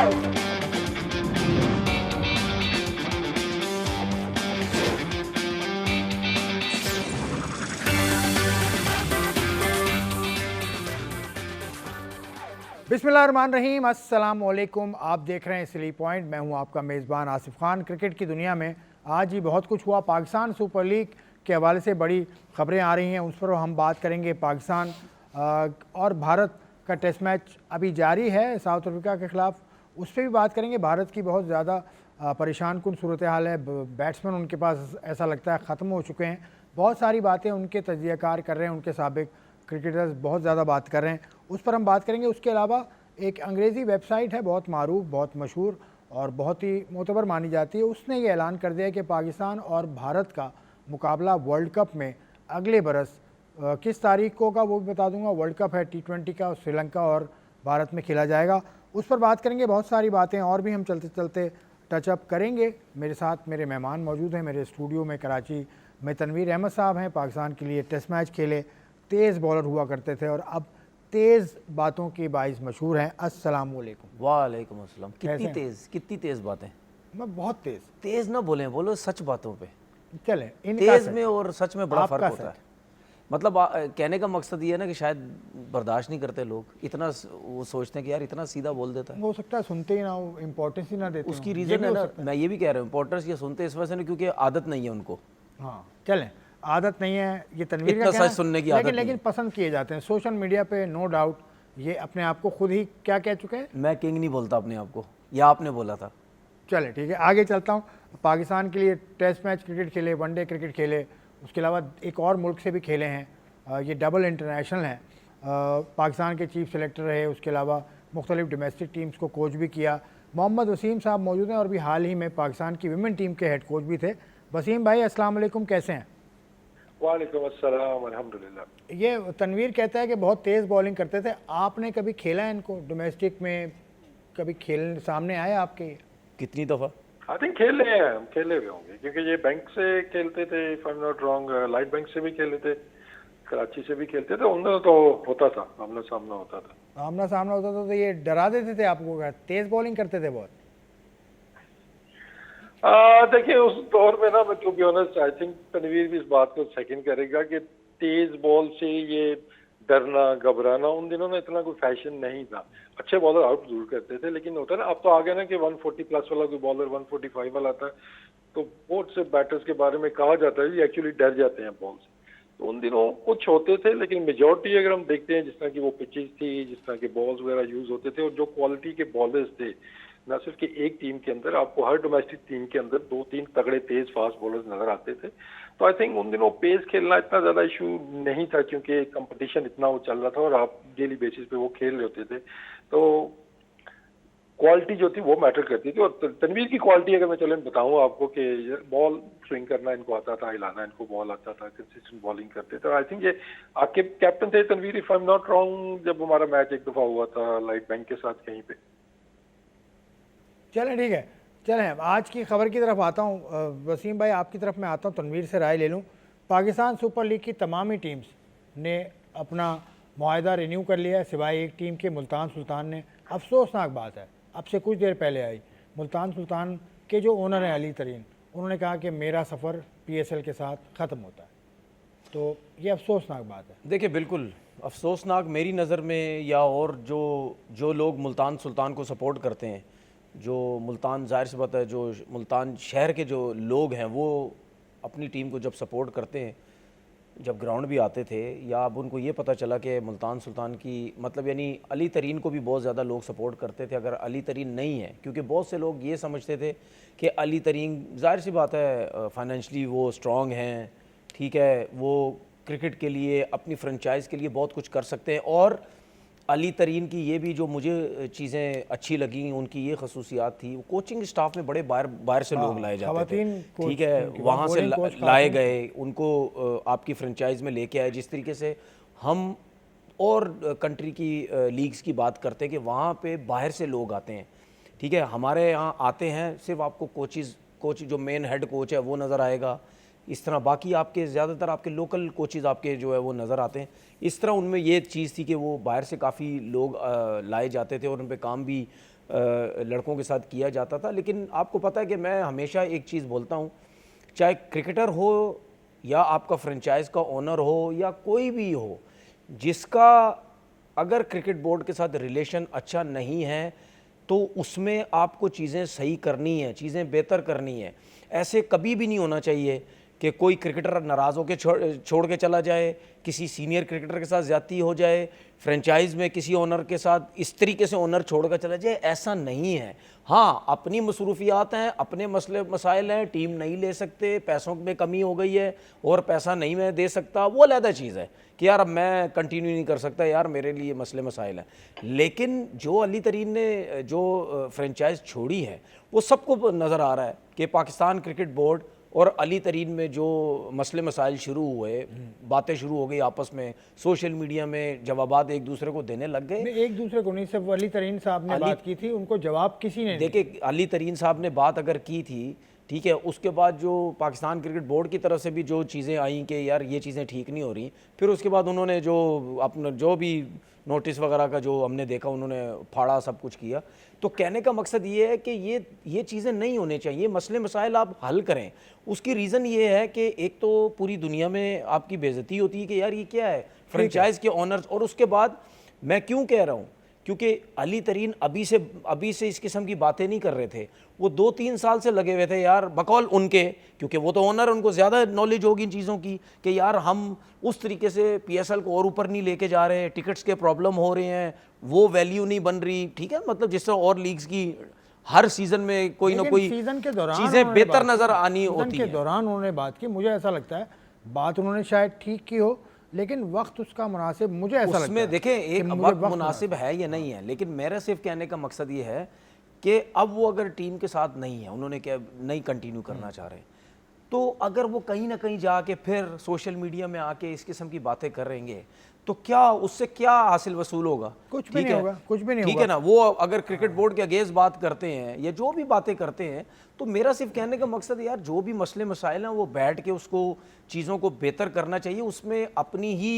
बिस्मिल्लाहिर्रहमानिर्रहीम, अस्सलाम वालेकुम। आप देख रहे हैं स्लीप पॉइंट। मैं हूं आपका मेज़बान आसिफ खान। क्रिकेट की दुनिया में आज ही बहुत कुछ हुआ। पाकिस्तान सुपर लीग के हवाले से बड़ी खबरें आ रही हैं, उस पर हम बात करेंगे। पाकिस्तान और भारत का टेस्ट मैच अभी जारी है साउथ अफ्रीका के ख़िलाफ़, उस पर भी बात करेंगे। भारत की बहुत ज़्यादा परेशान कुन सूरत हाल है। बैट्समैन उनके पास ऐसा लगता है ख़त्म हो चुके हैं। बहुत सारी बातें उनके तजज़ियाकार कर रहे हैं, उनके साबिक क्रिकेटर्स बहुत ज़्यादा बात कर रहे हैं, उस पर हम बात करेंगे। उसके अलावा एक अंग्रेज़ी वेबसाइट है बहुत मारूफ, बहुत मशहूर और बहुत ही मोतबर मानी जाती है, उसने ये ऐलान कर दिया है कि पाकिस्तान और भारत का मुकाबला वर्ल्ड कप में अगले बरस किस तारीख को होगा वो भी बता दूंगा। वर्ल्ड कप है T20 का, श्रीलंका और भारत में खेला जाएगा, उस पर बात करेंगे। बहुत सारी बातें और भी हम चलते चलते टचअप करेंगे। मेरे साथ मेरे मेहमान मौजूद हैं मेरे स्टूडियो में। कराची में तनवीर अहमद साहब हैं, पाकिस्तान के लिए टेस्ट मैच खेले, तेज़ बॉलर हुआ करते थे और अब तेज़ बातों के बाइस मशहूर हैं। अस्सलाम वालेकुम। वालेकुम अस्सलाम। कितनी तेज़ बातें। मैं बहुत तेज़ ना बोलो सच बातों पे। चलें, तेज़ में और सच में बड़ा फ़र्क होता है। मतलब कहने का मकसद ये है ना कि शायद बर्दाश्त नहीं करते लोग, इतना वो सोचते हैं कि यार इतना सीधा बोल देता है। हो सकता है सुनते ही ना हो, इम्पोर्टेंस ही ना देते। उसकी रीज़न है ना, मैं ये भी कह रहा हूँ इम्पोर्टेंस ये सुनते इस वजह से नहीं क्योंकि आदत नहीं है उनको। हाँ चलें, आदत नहीं है ये तनवीर इतना का सच सुनने की आदत लेकिन पसंद किए जाते हैं सोशल मीडिया पे, नो डाउट। ये अपने आप को खुद ही क्या कह चुके हैं? मैं किंग नहीं बोलता अपने आप को, या आपने बोला था। चले ठीक है, आगे चलता हूँ। पाकिस्तान के लिए टेस्ट मैच क्रिकेट खेले, वनडे क्रिकेट खेले, उसके अलावा एक और मुल्क से भी खेले हैं। ये डबल इंटरनेशनल हैं। पाकिस्तान के चीफ सेलेक्टर रहे, उसके अलावा मुख्तलिफ डोमेस्टिक टीम्स को कोच भी किया। मोहम्मद वसीम साहब मौजूद हैं और भी हाल ही में पाकिस्तान की विमेन टीम के हेड कोच भी थे। वसीम भाई अस्सलाम वालेकुम, कैसे हैं? वालेकुम अस्सलाम, अल्हम्दुलिल्लाह। ये तनवीर कहता है कि बहुत तेज़ बॉलिंग करते थे, आपने कभी खेला है इनको डोमेस्टिक में? कभी खेल सामने आए आपके? कितनी दफ़ा? आई थिंक खेले हैं, हम खेले हुए होंगे क्योंकि ये बैंक से खेलते थे, if I am not wrong, light bank से भी खेले थे, कराची से भी खेलते थे। उनमें तो होता था, आमना सामना होता था। आमना सामना होता था तो ये डरा देते थे आपको? क्या तेज़ बॉलिंग करते थे बहुत? देखिए उस दौर में ना, मैं to be honest I think Tanveer भी इस बात को सेकंड करेगा कि तेज बॉल से ये डरना घबराना उन दिनों में इतना कोई फैशन नहीं था। अच्छे बॉलर आउट जरूर करते थे, लेकिन होता है ना अब तो आ गया ना कि 140 प्लस वाला कोई बॉलर 145 वाला आता है तो बहुत से बैटर्स के बारे में कहा जाता है ये एक्चुअली डर जाते हैं बॉल से। तो उन दिनों कुछ होते थे, लेकिन मेजोरिटी अगर हम देखते हैं जिस तरह की वो पिचेस थी, जिस तरह के बॉल्स वगैरह यूज होते थे और जो क्वालिटी के बॉलर्स थे, न सिर्फ कि एक टीम के अंदर, आपको हर डोमेस्टिक टीम के अंदर 2-3 तगड़े तेज फास्ट बॉलर्स नजर आते थे। तो आई थिंक उन दिनों पेस खेलना इतना ज्यादा इशू नहीं था क्योंकि कंपटीशन इतना वो चल रहा था और आप डेली बेसिस पे वो खेल रहे होते थे। तो क्वालिटी जो थी वो मैटर करती थी। और तनवीर की क्वालिटी अगर मैं चले बताऊं आपको कि बॉल स्विंग करना इनको आता था, हिलाना इनको बॉल आता था, कंसिस्टेंट बॉलिंग करते थे। आई थिंक ये आपके कैप्टन थे Tanveer, if I am not wrong, जब हमारा मैच एक दफा हुआ था लाइट बैंक के साथ कहीं पे। चलें ठीक है, चलें आज की खबर की तरफ आता हूँ। वसीम भाई आपकी तरफ मैं आता हूँ, तनवीर से राय ले लूँ। पाकिस्तान सुपर लीग की तमाम ही टीम्स ने अपना मुआहदा रिन्यू कर लिया है सिवाय एक टीम के, मुल्तान सुल्तान ने। अफसोसनाक बात है, अब से कुछ देर पहले आई, मुल्तान सुल्तान के जो ओनर हैं अली तरीन, उन्होंने कहा कि मेरा सफ़र PSL के साथ ख़त्म होता है। तो ये अफसोसनाक बात है। देखिए बिल्कुल अफसोसनाक मेरी नज़र में, या और जो लोग मुल्तान सुल्तान को सपोर्ट करते हैं, जो मुल्तान, जाहिर सी बात है जो मुल्तान शहर के जो लोग हैं वो अपनी टीम को जब सपोर्ट करते हैं, जब ग्राउंड भी आते थे, या अब उनको ये पता चला कि मुल्तान सुल्तान की मतलब यानी अली तरीन को भी बहुत ज़्यादा लोग सपोर्ट करते थे अगर अली तरीन नहीं है, क्योंकि बहुत से लोग ये समझते थे कि अली तरीन, जाहिर सी बात है फाइनेंशली वो स्ट्रॉन्ग हैं, ठीक है, वो क्रिकेट के लिए अपनी फ्रेंचाइज के लिए बहुत कुछ कर सकते हैं। और अली तरीन की ये भी जो मुझे चीज़ें अच्छी लगी, उनकी ये खसूसियात थी, वो कोचिंग स्टाफ में बड़े बाहर से लोग लाए जाते थे, ठीक है, वहाँ से लाए गए, उनको आपकी फ्रेंचाइज में लेके आए। जिस तरीके से हम और कंट्री की लीग्स की बात करते हैं कि वहाँ पे बाहर से लोग आते हैं, ठीक है, हमारे यहाँ आते हैं सिर्फ आपको कोच जो मेन हेड कोच है वो नज़र आएगा, इस तरह बाकी आपके ज़्यादातर आपके लोकल कोचेज़ आपके जो है वो नज़र आते हैं। इस तरह उनमें ये चीज़ थी कि वो बाहर से काफ़ी लोग लाए जाते थे और उन पर काम भी लड़कों के साथ किया जाता था। लेकिन आपको पता है कि मैं हमेशा एक चीज़ बोलता हूँ, चाहे क्रिकेटर हो या आपका फ्रेंचाइज का ओनर हो या कोई भी हो, जिसका अगर क्रिकेट बोर्ड के साथ रिलेशन अच्छा नहीं है तो उसमें आपको चीज़ें सही करनी है, चीज़ें बेहतर करनी है। ऐसे कभी भी नहीं होना चाहिए कि कोई क्रिकेटर नाराज़ होकर छोड़ के चला जाए, किसी सीनियर क्रिकेटर के साथ ज़्यादती हो जाए, फ्रेंचाइज में किसी ओनर के साथ इस तरीके से ओनर छोड़ कर चला जाए, ऐसा नहीं है। हाँ, अपनी मसरूफियात हैं, अपने मसले मसाइल हैं, टीम नहीं ले सकते, पैसों में कमी हो गई है और पैसा नहीं मैं दे सकता, वो अलग चीज़ है कि यार अब मैं कंटिन्यू नहीं कर सकता, यार मेरे लिए मसले मसाइल हैं। लेकिन जो अली तरीन ने जो फ्रेंचाइज छोड़ी है वो सबको नज़र आ रहा है कि पाकिस्तान क्रिकेट बोर्ड और अली तरीन में जो मसले मसाइल शुरू हुए, बातें शुरू हो गई आपस में, सोशल मीडिया में जवाबात एक दूसरे को देने लग गए। एक दूसरे को नहीं, सिर्फ अली तरीन साहब ने बात की थी, उनको जवाब किसी ने नहीं। देखिए, अली तरीन साहब ने बात अगर की थी, ठीक है, उसके बाद जो पाकिस्तान क्रिकेट बोर्ड की तरफ से भी जो चीज़ें आई कि यार ये चीज़ें ठीक नहीं हो रही, फिर उसके बाद उन्होंने जो अपना जो भी नोटिस वगैरह का जो हमने देखा उन्होंने फाड़ा, सब कुछ किया। तो कहने का मकसद ये है कि ये चीज़ें नहीं होने चाहिए, मसले मसाइल आप हल करें। उसकी रीज़न ये है कि एक तो पूरी दुनिया में आपकी बेइज्जती होती है कि यार ये क्या है, फ्रेंचाइज के ऑनर्स। और उसके बाद मैं क्यों कह रहा हूँ, क्योंकि अली तरीन अभी से इस किस्म की बातें नहीं कर रहे थे, वो 2-3 साल से लगे हुए थे यार, बकौल उनके, क्योंकि वो तो ओनर, उनको ज़्यादा नॉलेज होगी इन चीज़ों की कि यार हम उस तरीके से पीएसएल को और ऊपर नहीं लेके जा रहे, टिकट्स के प्रॉब्लम हो रहे हैं, वो वैल्यू नहीं बन रही, ठीक है, मतलब जिस तरह और लीग्स की हर सीज़न में कोई ना कोई सीजन के दौरान चीज़ें बेहतर नज़र आनी होती के हैं। दौरान उन्होंने बात की, मुझे ऐसा लगता है बात उन्होंने शायद ठीक की हो, लेकिन वक्त उसका मुनासिब, मुझे ऐसा लगता है। उसमें देखें एक वक्त मुनासिब है या नहीं है, लेकिन मेरा सिर्फ कहने का मकसद ये है कि अब वो अगर टीम के साथ नहीं है, उन्होंने क्या नहीं कंटिन्यू करना चाह रहे, तो अगर वो कहीं ना कहीं जाके फिर सोशल मीडिया में आके इस किस्म की बातें करेंगे तो क्या उससे क्या हासिल वसूल होगा? कुछ भी नहीं होगा, कुछ भी नहीं ठीक होगा। है ना। वो अगर क्रिकेट बोर्ड के अगेंस्ट बात करते हैं या जो भी बातें करते हैं, तो मेरा सिर्फ कहने का मकसद है यार जो भी मसले मसाइल हैं वो बैठ के उसको चीज़ों को बेहतर करना चाहिए, उसमें अपनी ही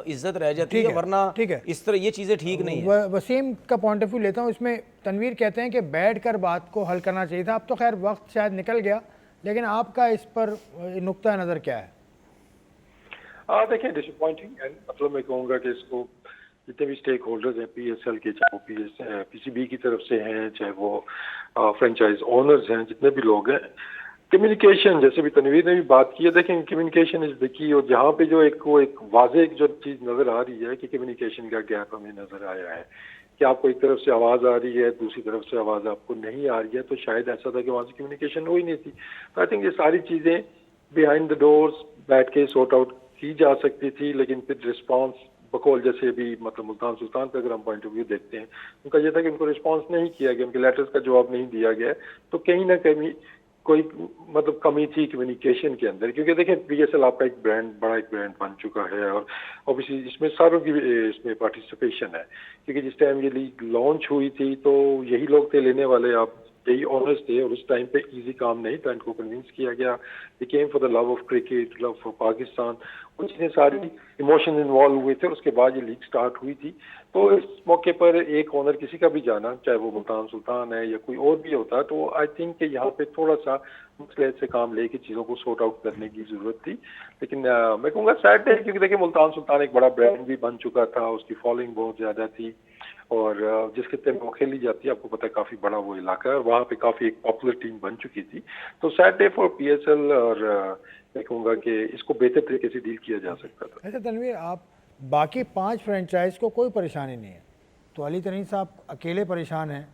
इज्जत रह जाती है, वरना इस तरह ये चीज़ें ठीक नहीं है। वसीम का पॉइंट ऑफ व्यू लेता हूँ, इसमें तनवीर कहते हैं कि बैठ कर बात को हल करना चाहिए था। अब तो खैर वक्त शायद निकल गया, लेकिन आपका इस पर नुक्ता नज़र क्या है? देखिए डिसअपॉइंटिंग है, मतलब मैं कहूँगा कि इसको जितने भी स्टेक होल्डर्स हैं पीएसएल के, चाहे वो पीसीबी की तरफ से हैं, चाहे वो फ्रेंचाइज ओनर्स हैं, जितने भी लोग हैं, कम्युनिकेशन, जैसे भी तनवीर ने भी बात की है, देखें कम्युनिकेशन इज द की। और जहाँ पे जो एक वाज़ेह जो चीज़ नज़र आ रही है कि कम्युनिकेशन का गैप हमें नज़र आया है कि आपको एक तरफ से आवाज़ आ रही है, दूसरी तरफ से आवाज़ आपको नहीं आ रही है, तो शायद ऐसा था कि वहाँ से कम्युनिकेशन हो ही नहीं थी। तो आई थिंक ये सारी चीज़ें बिहाइंड द डोर्स बैठ के सॉर्ट आउट की जा सकती थी, लेकिन फिर रिस्पांस बकौल जैसे भी मतलब मुल्तान सुल्तान का अगर हम पॉइंट ऑफ व्यू देखते हैं, उनका यह था कि उनको रिस्पांस नहीं किया गया, उनके लेटर्स का जवाब नहीं दिया गया, तो कहीं ना कहीं कोई मतलब कमी थी कम्युनिकेशन के अंदर। क्योंकि देखें पीएसएल आपका एक ब्रांड, बड़ा एक ब्रांड बन चुका है और ऑब्वियसली इसमें सारों की इसमें पार्टिसिपेशन है, क्योंकि जिस टाइम ये लीग लॉन्च हुई थी तो यही लोग थे लेने वाले, आप यही ऑनर्स थे, और उस टाइम पे इजी काम नहीं था, इनको कन्विंस किया गया, they came for the love of cricket, love for Pakistan, कुछ इतने सारी इमोशन इन्वॉल्व हुए थे और उसके बाद ये लीग स्टार्ट हुई थी। तो इस मौके पर एक ऑनर किसी का भी जाना, चाहे वो मुल्तान सुल्तान है या कोई और भी होता, तो आई थिंक कि यहाँ पे थोड़ा सा मसलहत से काम लेके चीज़ों को सॉर्ट आउट करने की ज़रूरत थी। लेकिन मैं कहूँगा सैड है, क्योंकि देखिए मुल्तान सुल्तान एक बड़ा ब्रांड भी बन चुका था, उसकी फॉलोइंग बहुत ज़्यादा थी, और जिस खित्ते में वो खेली जाती है आपको पता है काफ़ी बड़ा वो इलाका है, और वहाँ पे काफ़ी एक पॉपुलर टीम बन चुकी थी। तो सैड डे फॉर पीएसएल, और मैं कहूँगा कि इसको बेहतर तरीके से डील किया जा सकता था। ऐसे तनवीर, आप बाकी 5 फ्रेंचाइज को कोई परेशानी नहीं है, तो अली तरीन साहब अकेले परेशान हैं,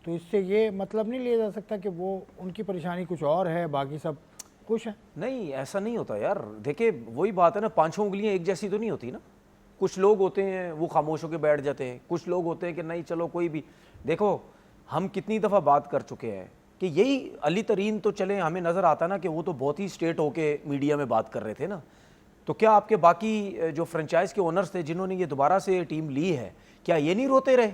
तो इससे ये मतलब नहीं लिया जा सकता कि वो उनकी परेशानी कुछ और है, बाकी सब खुश हैं? नहीं, ऐसा नहीं होता यार। देखिए वही बात है ना, 5 उंगलियां एक जैसी तो नहीं होती ना। कुछ लोग होते हैं वो खामोश होकर बैठ जाते हैं, कुछ लोग होते हैं कि नहीं चलो कोई भी। देखो हम कितनी दफ़ा बात कर चुके हैं कि यही अली तरीन तो चले, हमें नज़र आता ना कि वो तो बहुत ही स्ट्रेट होके मीडिया में बात कर रहे थे ना, तो क्या आपके बाकी जो फ्रेंचाइज के ओनर्स थे जिन्होंने ये दोबारा से टीम ली है, क्या ये नहीं रोते रहे?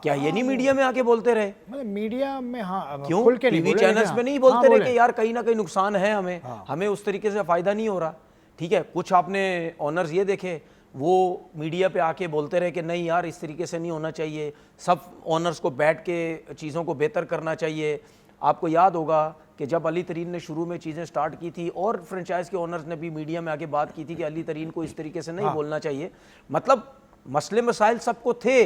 क्या ये नहीं मीडिया में आके बोलते रहे? मतलब मीडिया में हाँ, क्यों खुल के नहीं टीवी बोले, चैनल्स लेकिन में नहीं हाँ, बोलते रहे बोले। कि यार कहीं ना कहीं नुकसान है हमें, हमें उस तरीके से फ़ायदा नहीं हो रहा? ठीक है, कुछ आपने ऑनर्स ये देखे, वो मीडिया पे आके बोलते रहे कि नहीं यार इस तरीके से नहीं होना चाहिए, सब ओनर्स को बैठ के चीज़ों को बेहतर करना चाहिए। आपको याद होगा कि जब अली तरीन ने शुरू में चीज़ें स्टार्ट की थी और फ्रेंचाइज के ओनर्स ने भी मीडिया में आके बात की थी कि अली तरीन को इस तरीके से नहीं बोलना चाहिए। मतलब मसले मसाइल सबको थे,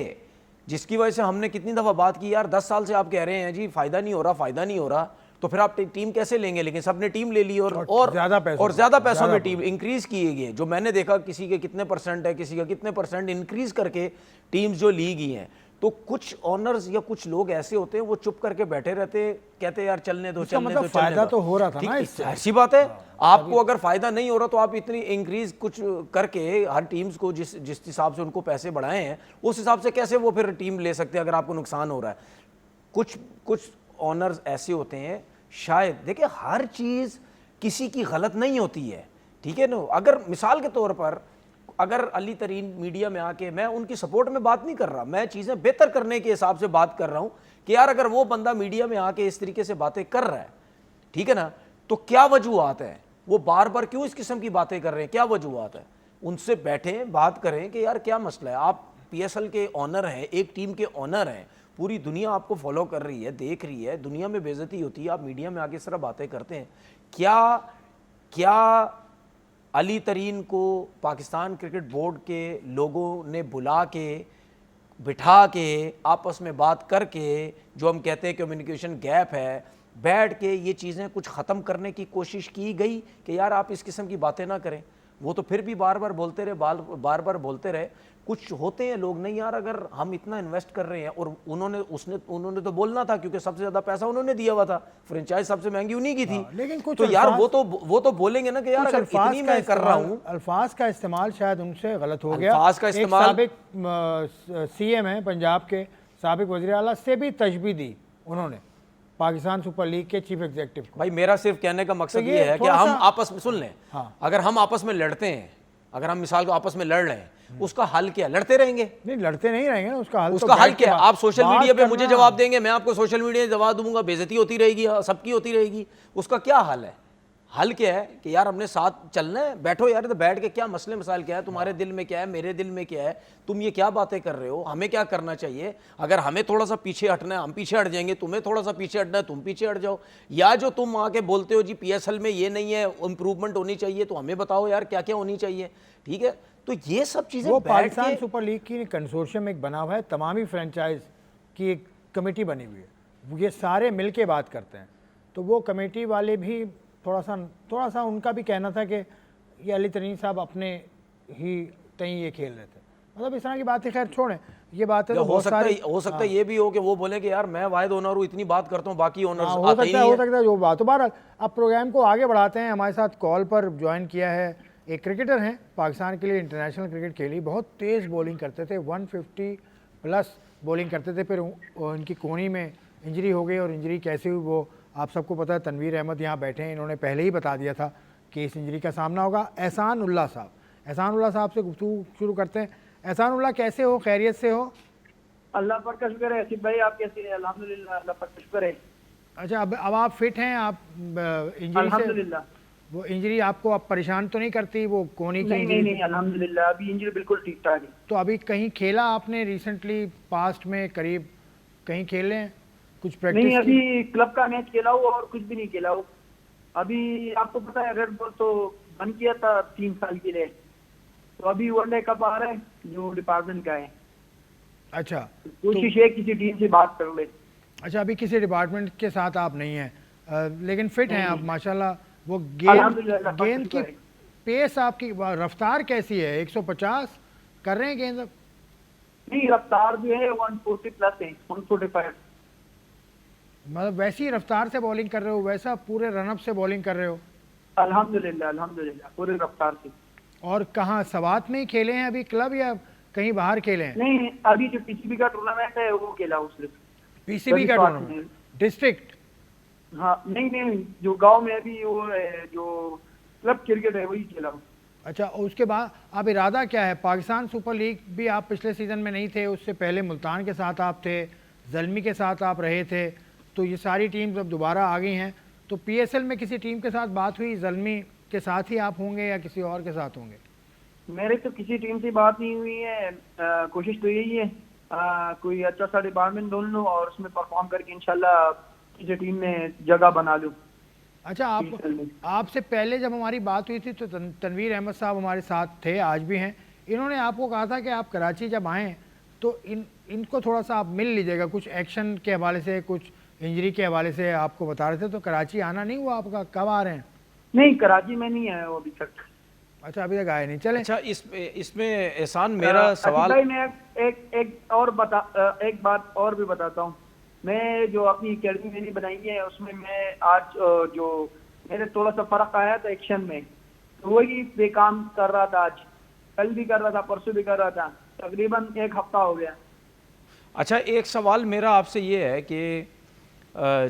जिसकी वजह से हमने कितनी दफ़ा बात की यार 10 साल से आप कह रहे हैं जी फ़ायदा नहीं हो रहा, फ़ायदा नहीं हो रहा, तो फिर आप टीम कैसे लेंगे? लेकिन सबने टीम ले ली और ज़्यादा पैसों में टीम इंक्रीज़ किए गए। जो मैंने देखा किसी के कितने परसेंट है, किसी का कितने परसेंट इंक्रीज़ करके टीम्स जो ली गई हैं। तो कुछ ओनर्स या कुछ लोग ऐसे होते हैं वो चुप करके बैठे रहते, कहते यार चलने दो, चलने दो, फायदा तो हो रहा था ना इससे। ऐसी बात है, आपको अगर फायदा नहीं हो रहा तो आप इतनी इंक्रीज कुछ करके हर टीम्स को जिस हिसाब से उनको पैसे बढ़ाए हैं उस हिसाब से कैसे वो फिर टीम ले सकते हैं अगर आपको नुकसान हो रहा है। कुछ ओनर्स ऐसे होते हैं, शायद देखिए हर चीज किसी की गलत नहीं होती है, ठीक है ना। अगर मिसाल के तौर पर अगर अली तरीन मीडिया में आके, मैं उनकी सपोर्ट में बात नहीं कर रहा, मैं चीज़ें बेहतर करने के हिसाब से बात कर रहा हूं कि यार अगर वो बंदा मीडिया में आके इस तरीके से बातें कर रहा है, ठीक है ना, तो क्या वजूहत है, वो बार बार क्यों इस किस्म की बातें कर रहे हैं, क्या वजूहत है? उनसे बैठें, बात करें कि यार क्या मसला है। आप PSL के ऑनर हैं, एक टीम के ऑनर हैं, पूरी दुनिया आपको फॉलो कर रही है, देख रही है, दुनिया में बेइज्जती होती है, आप मीडिया में आके इस तरह बातें करते हैं। क्या अली तरीन को पाकिस्तान क्रिकेट बोर्ड के लोगों ने बुला के, बिठा के, आपस में बात करके, जो हम कहते हैं कम्युनिकेशन गैप है, बैठ के ये चीज़ें कुछ ख़त्म करने की कोशिश की गई कि यार आप इस किस्म की बातें ना करें? वो तो फिर भी बार बार बोलते रहे, बार बार बोलते रहे। कुछ होते हैं लोग, नहीं यार अगर हम इतना इन्वेस्ट कर रहे हैं, और उन्होंने तो बोलना था क्योंकि सबसे ज़्यादा पैसा उन्होंने दिया हुआ था, फ्रेंचाइज सबसे महंगी उन्हीं की थी। लेकिन कुछ तो यार वो तो बोलेंगे ना कि यार अगर इतनी मैं कर रहा हूँ। अल्फाज का इस्तेमाल शायद उनसे गलत हो गया। अल्फाज का इस्तेमाल, साबिक CM है पंजाब के, साबिक वज़ीर आला से भी तशबीह दी उन्होंने पाकिस्तान सुपर लीग के चीफ एग्जीक्यूटिव को। भाई मेरा सिर्फ कहने का मकसद ये है कि हम आपस में सुन लें। अगर हम आपस में लड़ते हैं, अगर हम मिसाल को आपस में लड़ रहे हैं, उसका हल क्या? लड़ते रहेंगे? नहीं, लड़ते नहीं रहेंगे ना, उसका हल क्या है? आप सोशल मीडिया पे मुझे जवाब देंगे, मैं आपको सोशल मीडिया पे जवाब दूंगा, बेइज्जती होती रहेगी, सबकी होती रहेगी। उसका क्या हल है? हल क्या है कि यार हमने साथ चलना है, बैठो यार, तो बैठ के क्या मसले मसाइल क्या है, तुम्हारे दिल में क्या है, मेरे दिल में क्या है, तुम ये क्या बातें कर रहे हो, हमें क्या करना चाहिए। अगर हमें थोड़ा सा पीछे हटना है हम पीछे हट जाएंगे, तुम्हें थोड़ा सा पीछे हटना है तुम पीछे हट जाओ। या जो तुम आके बोलते हो जी PSL में ये नहीं है, इंप्रूवमेंट होनी चाहिए, तो हमें बताओ यार क्या क्या होनी चाहिए, ठीक है। तो ये सब चीज़ें वो पाकिस्तान सुपर लीग की कंसोर्शियम एक बना हुआ है, तमामी फ्रेंचाइज की एक कमेटी बनी हुई है, ये सारे मिल के बात करते हैं। तो वो कमेटी वाले भी थोड़ा सा उनका भी कहना था कि ये अली तरीन साहब अपने ही तई ये खेल रहे थे, मतलब इस तरह की बातें। खैर छोड़ें ये बातें, तो हो सकता है ये भी हो कि वो बोले कि यार मैं वाहिद ओनर हूँ, इतनी बात करता हूँ, बाकी ओनर्स आते ही नहीं। हो सकता है जो बात। तो बहरहाल अब प्रोग्राम को आगे बढ़ाते हैं। हमारे साथ कॉल पर ज्वाइन किया है एक क्रिकेटर हैं, पाकिस्तान के लिए इंटरनेशनल क्रिकेट खेली, बहुत तेज़ बॉलिंग करते थे, 150+ बॉलिंग करते थे। फिर उनकी कोहनी में इंजरी हो गई, और इंजरी कैसे हुई वो आप सबको पता है। तनवीर अहमद यहाँ बैठे हैं, इन्होंने पहले ही बता दिया था कि इस इंजरी का सामना होगा। एहसानुल्लाह साहब से गुफ्तगू शुरू करते हैं। एहसानुल्लाह, कैसे हो, खैरियत से हो? अल्लाह पर का शुक्र है। आसिफ भाई आप कैसे हैं? अल्हम्दुलिल्लाह, अल्लाह पर का शुक्र है। अच्छा, अब आप फिट हैं? आप इंजरी से, अल्हम्दुलिल्लाह। वो इंजरी आपको अब परेशान तो नहीं करती, वो कोहनी की इंजरी? नहीं, अल्हम्दुलिल्लाह अभी इंजरी बिल्कुल ठीक ठाक है। तो अभी कहीं खेला आपने रिसेंटली, पास्ट में करीब कहीं खेले हैं, कुछ प्रैक्टिस? नहीं, अभी क्लब का मैच खेला हूँ और कुछ भी नहीं खेला हूँ। अभी आपको पता है रेड बॉल तो बंद किया था 3 साल के लिए, तो अभी वर्ल्ड कप आ रहा है जो डिपार्टमेंट का है। अच्छा, कोशिश है किसी टीम से बात कर ले। अच्छा, अभी किसी डिपार्टमेंट के साथ आप नहीं हैं, लेकिन फिट हैं आप माशाल्लाह। वो गेंद की पेस, आपकी रफ्तार कैसी है? 150 कर रहे हैं गेंद? नहीं, रफ्तार जो है 140+ है, 145। मतलब वैसी रफ्तार से बॉलिंग कर रहे हो, वैसा पूरे रनअप से बॉलिंग कर रहे हो? अल्हम्दुलिल्लाह पूरे रफ्तार से। और कहाँ, सवात में ही खेले हैं अभी क्लब, या कहीं बाहर खेले हैं? नहीं, अभी जो PCB का टूर्नामेंट है वो खेला हूँ सिर्फ। PCB का टूर्नामेंट डिस्ट्रिक्ट? हाँ, नहीं, जो गांव में अभी वो जो क्लब क्रिकेट है वही खेला हूँ। अच्छा, उसके बाद अब इरादा क्या है? पाकिस्तान सुपर लीग भी आप पिछले सीज़न में नहीं थे, उससे पहले मुल्तान के साथ आप थे, ज़ल्मी के साथ आप रहे थे, तो ये सारी टीम्स अब दोबारा आ गई हैं। तो PSL में किसी टीम के साथ बात हुई? ज़ल्मी के साथ ही आप होंगे या किसी और के साथ होंगे? मेरे तो किसी टीम से बात नहीं हुई है। कोशिश तो यही है कोई अच्छा सा डिपार्टमेंट ढूंढ लूँ और उसमें परफॉर्म करके इंशाल्लाह किसी टीम में जगह बना लूँ। अच्छा, आपसे पहले जब हमारी बात हुई थी तो तनवीर अहमद साहब हमारे साथ थे, आज भी हैं। इन्होंने आपको कहा था कि आप कराची जब आएँ तो इनको थोड़ा सा आप मिल लीजिएगा, कुछ एक्शन के हवाले से, कुछ इंजरी के हवाले से आपको बता रहे थे। तो कराची आना नहीं हुआ आपका, कब आ रहे हैं? नहीं, कराची में नहीं आया वो अभी तक। अच्छा, अभी तक आए नहीं। चले। अच्छा, इसमें एहसान मेरा सवाल भाई मैं एक बात और भी बताता हूँ। मैं जो अपनी अकेडमी मैंने बनाई है उसमें मैं आज जो मेरे थोड़ा सा फर्क आया था एक्शन में, तो वही पे काम कर रहा था। आज कल भी कर रहा था, परसों भी कर रहा था, तकरीबन एक हफ्ता हो गया। अच्छा, एक सवाल मेरा आपसे ये है कि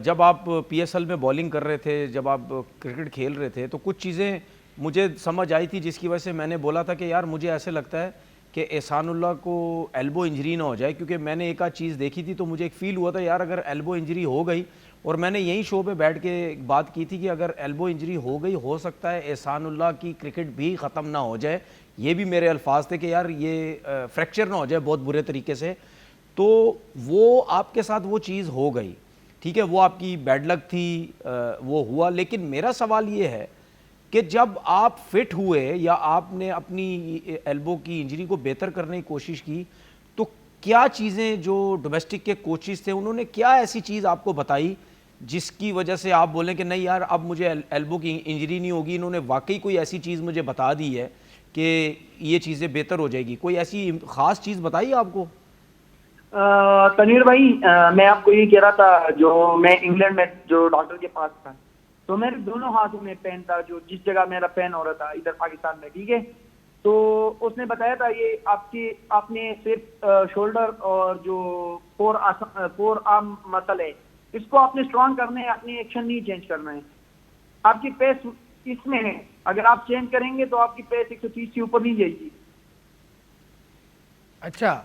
जब आप पीएसएल में बॉलिंग कर रहे थे, जब आप क्रिकेट खेल रहे थे, तो कुछ चीज़ें मुझे समझ आई थी जिसकी वजह से मैंने बोला था कि यार मुझे ऐसे लगता है कि एहसानुल्लाह को एल्बो इंजरी ना हो जाए, क्योंकि मैंने एक आध चीज़ देखी थी तो मुझे एक फ़ील हुआ था यार अगर एल्बो इंजरी हो गई, और मैंने यही शो पे बैठ के बात की थी कि अगर एल्बो इंजरी हो गई, हो सकता है एहसानुल्लाह की क्रिकेट भी ख़त्म ना हो जाए। ये भी मेरे अल्फाज थे कि यार ये फ्रैक्चर ना हो जाए बहुत बुरे तरीके से। तो वो आपके साथ वो चीज़ हो गई, ठीक है, वो आपकी बैड लक थी, वो हुआ। लेकिन मेरा सवाल ये है कि जब आप फिट हुए या आपने अपनी एल्बो की इंजरी को बेहतर करने की कोशिश की, तो क्या चीज़ें जो डोमेस्टिक के कोचेस थे उन्होंने क्या ऐसी चीज़ आपको बताई जिसकी वजह से आप बोलें कि नहीं यार अब मुझे एल्बो की इंजरी नहीं होगी? इन्होंने वाकई कोई ऐसी चीज़ मुझे बता दी है कि ये चीज़ें बेहतर हो जाएगी? कोई ऐसी ख़ास चीज़ बताई आपको? तनीर भाई, मैं आपको ये कह रहा था, जो मैं इंग्लैंड में जो डॉक्टर के पास था तो मेरे दोनों हाथों में पेन था, जो जिस जगह मेरा पेन हो रहा था इधर पाकिस्तान में, ठीक है। तो उसने बताया था ये आपने सिर्फ शोल्डर और जो फोर आर्म मसल है इसको आपने स्ट्रांग करना है, अपनी एक्शन नहीं चेंज करना है। आपकी पेस इसमें है, अगर आप चेंज करेंगे तो आपकी पेस 130 से ऊपर नहीं जाएगी। अच्छा,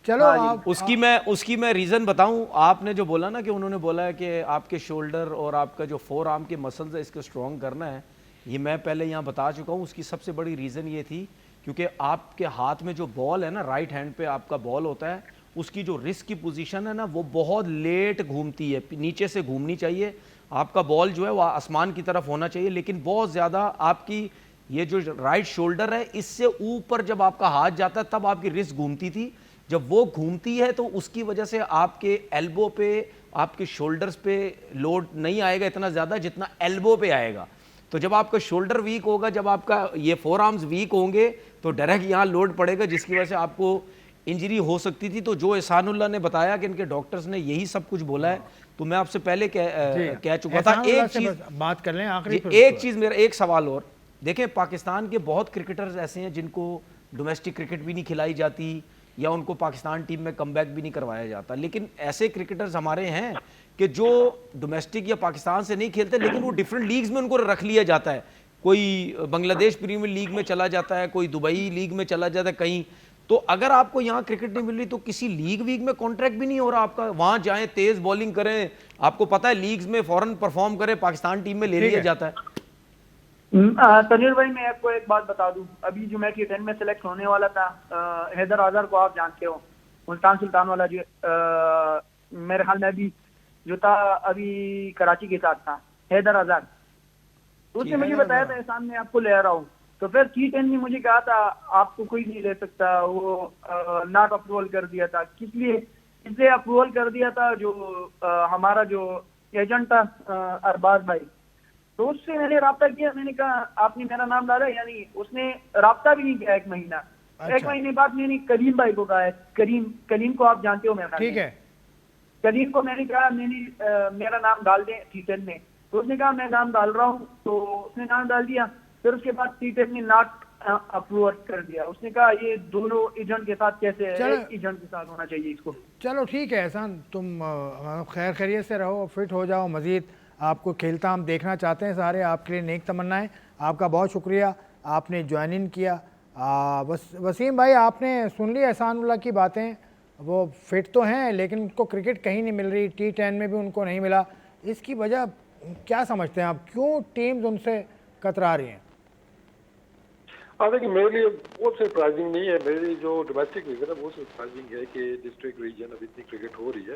चलो आप उसकी मैं रीज़न बताऊं। आपने जो बोला ना कि उन्होंने बोला है कि आपके शोल्डर और आपका जो फोर आर्म के मसल्स है इसको स्ट्रॉन्ग करना है, ये मैं पहले यहाँ बता चुका हूँ। उसकी सबसे बड़ी रीज़न ये थी क्योंकि आपके हाथ में जो बॉल है ना, राइट हैंड पे आपका बॉल होता है, उसकी जो रिस्ट की पोजीशन है ना वो बहुत लेट घूमती है, नीचे से घूमनी चाहिए। आपका बॉल जो है वो आसमान की तरफ होना चाहिए, लेकिन बहुत ज़्यादा आपकी ये जो राइट शोल्डर है इससे ऊपर जब आपका हाथ जाता है तब आपकी रिस्ट घूमती थी। जब वो घूमती है तो उसकी वजह से आपके एल्बो पे, आपके शोल्डर्स पे लोड नहीं आएगा इतना ज़्यादा जितना एल्बो पे आएगा। तो जब आपका शोल्डर वीक होगा, जब आपका ये फोर आर्म्स वीक होंगे तो डायरेक्ट यहाँ लोड पड़ेगा, जिसकी वजह से आपको इंजरी हो सकती थी। तो जो एहसानुल्लाह ने बताया कि इनके डॉक्टर्स ने यही सब कुछ बोला है, तो मैं आपसे पहले कह चुका था। एक चीज़ बात कर लें आखिरी, एक चीज़, मेरा एक सवाल और। देखें, पाकिस्तान के बहुत क्रिकेटर्स ऐसे हैं जिनको डोमेस्टिक क्रिकेट भी नहीं खिलाई जाती या उनको पाकिस्तान टीम में कमबैक भी नहीं करवाया जाता, लेकिन ऐसे क्रिकेटर्स हमारे हैं कि जो डोमेस्टिक या पाकिस्तान से नहीं खेलते लेकिन वो डिफरेंट लीग्स में उनको रख लिया जाता है। कोई बांग्लादेश प्रीमियर लीग में चला जाता है, कोई दुबई लीग में चला जाता है कहीं। तो अगर आपको यहाँ क्रिकेट नहीं मिल रही तो किसी लीग वीग में कॉन्ट्रैक्ट भी नहीं हो रहा आपका, वहाँ जाएँ तेज़ बॉलिंग करें, आपको पता है लीग्स में फ़ौरन परफॉर्म करें, पाकिस्तान टीम में ले लिया जाता है। तनीर भाई, मैं आपको एक बात बता दूं, अभी जो मैं T10 में सेलेक्ट होने वाला था, हैदर आज़ार को आप जानते हो, मुल्तान सुल्तान वाला, जो मेरे ख्याल में अभी जो था अभी कराची के साथ था, हैदर आज़ार। तो उसने मुझे बताया था एहसान में आपको ले आ रहा हूँ। तो फिर T10 ने मुझे कहा था आपको कोई नहीं ले सकता, वो नॉट अप्रूवल कर दिया था। किस लिए? इसलिए अप्रूवल कर दिया था जो हमारा जो एजेंट था अरबाज भाई, तो उससे मैंने राब्ता किया। मैंने कहा आपने मेरा नाम डाला, यानी उसने राब्ता भी नहीं किया एक महीना। अच्छा। एक महीने बाद मैंने करीम भाई को कहा है, करीम को आप जानते हो मेरा, ठीक है, करीम को मैंने कहा मेरा नाम डाल दें T10 में। तो उसने कहा मैं नाम डाल रहा हूँ, तो उसने नाम डाल दिया। फिर उसके बाद T10 ने नॉट अप्रूव कर दिया। उसने कहा ये दोनों एजेंट के साथ कैसे, एक एजेंट के साथ होना चाहिए इसको। चलो ठीक है एहसान, तुम खैर खैरियत से रहो, फिट हो जाओ, मज़ीद आपको खेलता हम देखना चाहते हैं सारे, आपके लिए नेक तमन्नाएं। आपका बहुत शुक्रिया, आपने ज्वाइन इन किया। वसीम भाई, आपने सुन ली एहसानुल्लाह की बातें, वो फिट तो हैं लेकिन उनको क्रिकेट कहीं नहीं मिल रही, T10 में भी उनको नहीं मिला। इसकी वजह क्या समझते हैं आप, क्यों टीम्स उनसे कतरा रही हैं? हाँ देखिए, मेरे लिए वो सरप्राइजिंग नहीं है। मेरे लिए जो डोमेस्टिक क्रिकेट है वो सरप्राइजिंग है कि डिस्ट्रिक्ट रीजन अब इतनी क्रिकेट हो रही है,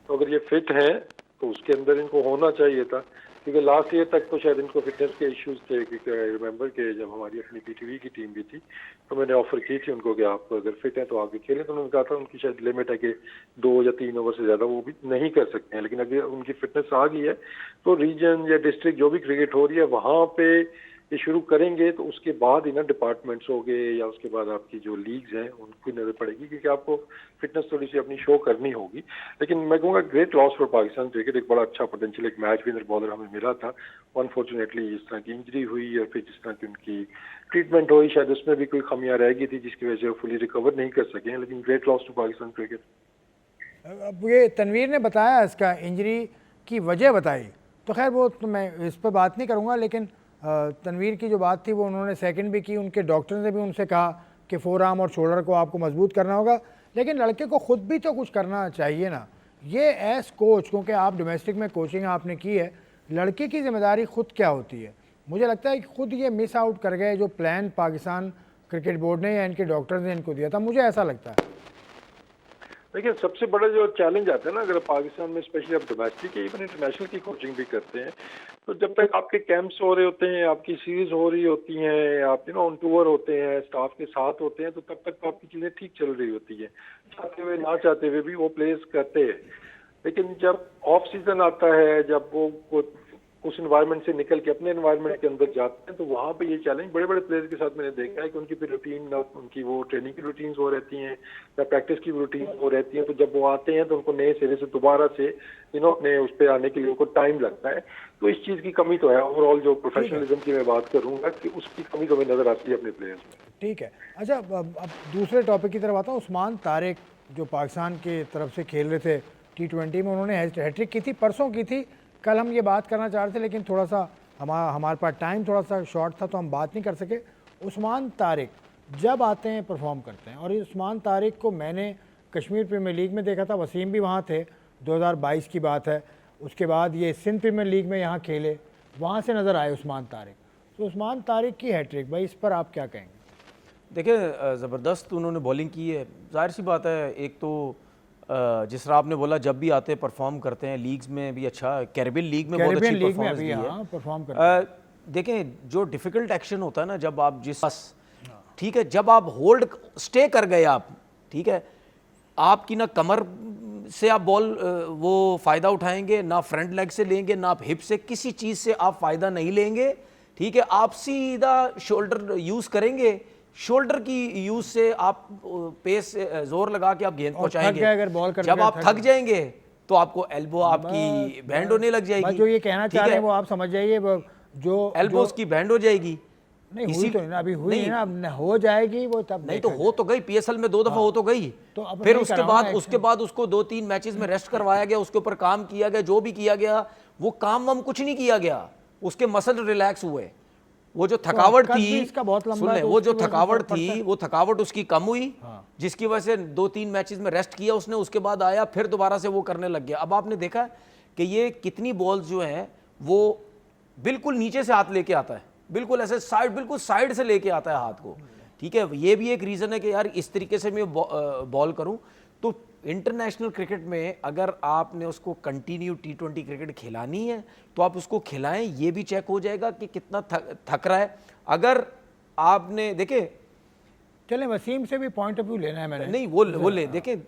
तो अगर ये फिट है तो उसके अंदर इनको होना चाहिए था, क्योंकि लास्ट ईयर तक तो शायद इनको फिटनेस के इश्यूज थे। क्योंकि आई रिमेंबर कि जब हमारी अपनी पीटीवी की टीम भी थी तो मैंने ऑफर की थी उनको कि आप अगर फिट हैं तो आगे खेलें, तो उन्होंने कहा था उनकी शायद लिमिट है कि 2 या 3 ओवर से ज़्यादा वो भी नहीं कर सकते हैं। लेकिन अगर उनकी फिटनेस आ गई है तो रीजन या डिस्ट्रिक्ट जो भी क्रिकेट हो रही है वहाँ पे ये शुरू करेंगे, तो उसके बाद ही ना डिपार्टमेंट्स हो गए या उसके बाद आपकी जो लीग्स हैं उनकी नज़र पड़ेगी, क्योंकि आपको फिटनेस थोड़ी सी अपनी शो करनी होगी। लेकिन मैं कहूँगा great loss for Pakistan cricket. एक बड़ा अच्छा पोटेंशियल एक मैच विनर बॉलर हमें मिला था, अनफॉर्चुनेटली जिस तरह की इंजरी हुई और फिर जिस तरह की उनकी ट्रीटमेंट हुई, शायद उसमें भी कोई खमियाँ रह गई थी जिसकी वजह से वो फुली रिकवर नहीं कर सके हैं। लेकिन great loss to Pakistan cricket. अब ये तनवीर ने बताया इसका इंजरी की वजह बताई, तो खैर वो तो मैं इस पर बात नहीं करूँगा, लेकिन तनवीर की जो बात थी वो उन्होंने सेकंड भी की, उनके डॉक्टर ने भी उनसे कहा कि फोर आर्म और शोल्डर को आपको मजबूत करना होगा, लेकिन लड़के को ख़ुद भी तो कुछ करना चाहिए ना। ये एज कोच, क्योंकि आप डोमेस्टिक में कोचिंग आपने की है, लड़के की जिम्मेदारी ख़ुद क्या होती है? मुझे लगता है कि खुद ये मिस आउट कर गए जो प्लान पाकिस्तान क्रिकेट बोर्ड ने या इनके डॉक्टर्स ने इनको दिया था, मुझे ऐसा लगता है। देखिए, सबसे बड़ा जो चैलेंज आता है ना, अगर पाकिस्तान में स्पेशली आप डोमेस्टिक या इवन इंटरनेशनल की कोचिंग भी करते हैं, तो जब तक आपके कैंप्स हो रहे होते हैं, आपकी सीरीज हो रही होती हैं, आप ऑन टूर होते हैं, स्टाफ के साथ होते हैं, तो तब तक तो आपकी चीज़ें ठीक चल रही होती है, चाहते हुए ना चाहते हुए भी वो प्लेस करते हैं। लेकिन जब ऑफ सीजन आता है, जब वो उस इन्वायरमेंट से निकल के अपने इन्वायरमेंट के अंदर जाते हैं, तो वहाँ पे ये चैलेंज बड़े बड़े प्लेयर्स के साथ मैंने देखा है कि उनकी फिर रूटीन, उनकी वो ट्रेनिंग की रूटीन्स हो रहती हैं या प्रैक्टिस की रूटीन हो रहती हैं, तो जब वो आते हैं तो उनको नए सिरे से दोबारा से अपने उस पर आने के लिए उनको टाइम लगता है। तो इस चीज़ की कमी तो है। ओवरऑल जो प्रोफेशनलिज्म की मैं बात करूँगा कि उसकी कमी तो हमें नज़र आती है अपने प्लेयर्स में। ठीक है, अच्छा अब दूसरे टॉपिक की तरफ आता हूँ। उस्मान तारिक जो पाकिस्तान की तरफ से खेल रहे थे T20 में, उन्होंने हैट्रिक की थी, परसों की थी। कल हम ये बात करना चाह रहे थे, लेकिन थोड़ा सा हमारे पास टाइम थोड़ा सा शॉर्ट था तो हम बात नहीं कर सके। उस्मान तारिक जब आते हैं परफॉर्म करते हैं, और इस उस्मान तारिक को मैंने कश्मीर प्रीमियर लीग में देखा था, वसीम भी वहाँ थे, 2022 की बात है। उसके बाद ये सिंध प्रीमियर लीग में यहाँ खेले, वहाँ से नज़र आए उस्मान तारिक। तो उस्मान तारिक की हैट्रिक, भाई इस पर आप क्या कहेंगे? देखिए, ज़बरदस्त उन्होंने बॉलिंग की है। जाहिर सी बात है, एक तो जिस तरह आपने बोला जब भी आते परफॉर्म करते हैं, लीग्स में भी अच्छा, कैरिबियन लीग में बहुत अच्छी परफॉर्मेंस दी है। परफॉर्म करते देखें, जो डिफ़िकल्ट एक्शन होता है ना, जब आप ठीक है, जब आप होल्ड स्टे कर गए आप, ठीक है, आपकी ना कमर से आप बॉल वो फ़ायदा उठाएंगे, ना फ्रंट लेग से लेंगे, ना आप हिप से, किसी चीज़ से आप फ़ायदा नहीं लेंगे। ठीक है, आप सीधा शोल्डर यूज़ करेंगे, शोल्डर की यूज से आप पेस से जोर लगा के आप गेंद पहुंचाएंगे। अगर बॉल जब आप थक जाएंगे तो आपको एल्बो आपकी बैंड होने लग जाएगी। जो ये कहना चाह रहे हैं वो आप समझ जाइए, जो एल्बोस की बैंड हो जाएगी। नहीं हुई तो नहीं, अभी हुई नहीं ना, अब हो जाएगी वो तब। नहीं तो हो तो गई, पीएसएल में 2 दफा हो तो गई। तो फिर उसके बाद उसको 2-3 मैचेस में रेस्ट करवाया गया, उसके ऊपर काम किया गया, जो भी किया गया वो काम हम कुछ नहीं किया गया, उसके मसल रिलैक्स हुए। वो जो थकावट थी, सुन ले, वो जो थकावट थी, वो थकावट उसकी कम हुई, जिसकी वजह से 2-3 मैचेस में रेस्ट किया उसने, उसके बाद आया फिर दोबारा से वो करने लग गया। अब आपने देखा कि ये कितनी बॉल्स जो हैं वो बिल्कुल नीचे से हाथ लेके आता है, बिल्कुल ऐसे साइड, बिल्कुल साइड से लेके आता है हाथ को। ठीक है, ये भी एक रीज़न है कि यार इस तरीके से मैं बॉल करूं। तो इंटरनेशनल क्रिकेट में अगर आपने उसको कंटिन्यू T20 क्रिकेट खिलानी है तो आप उसको खिलाएं, ये भी चेक हो जाएगा कि कितना थक रहा है। अगर आपने देखे, चले वसीम से भी पॉइंट ऑफ व्यू लेना है मैंने, नहीं वो ले देखे,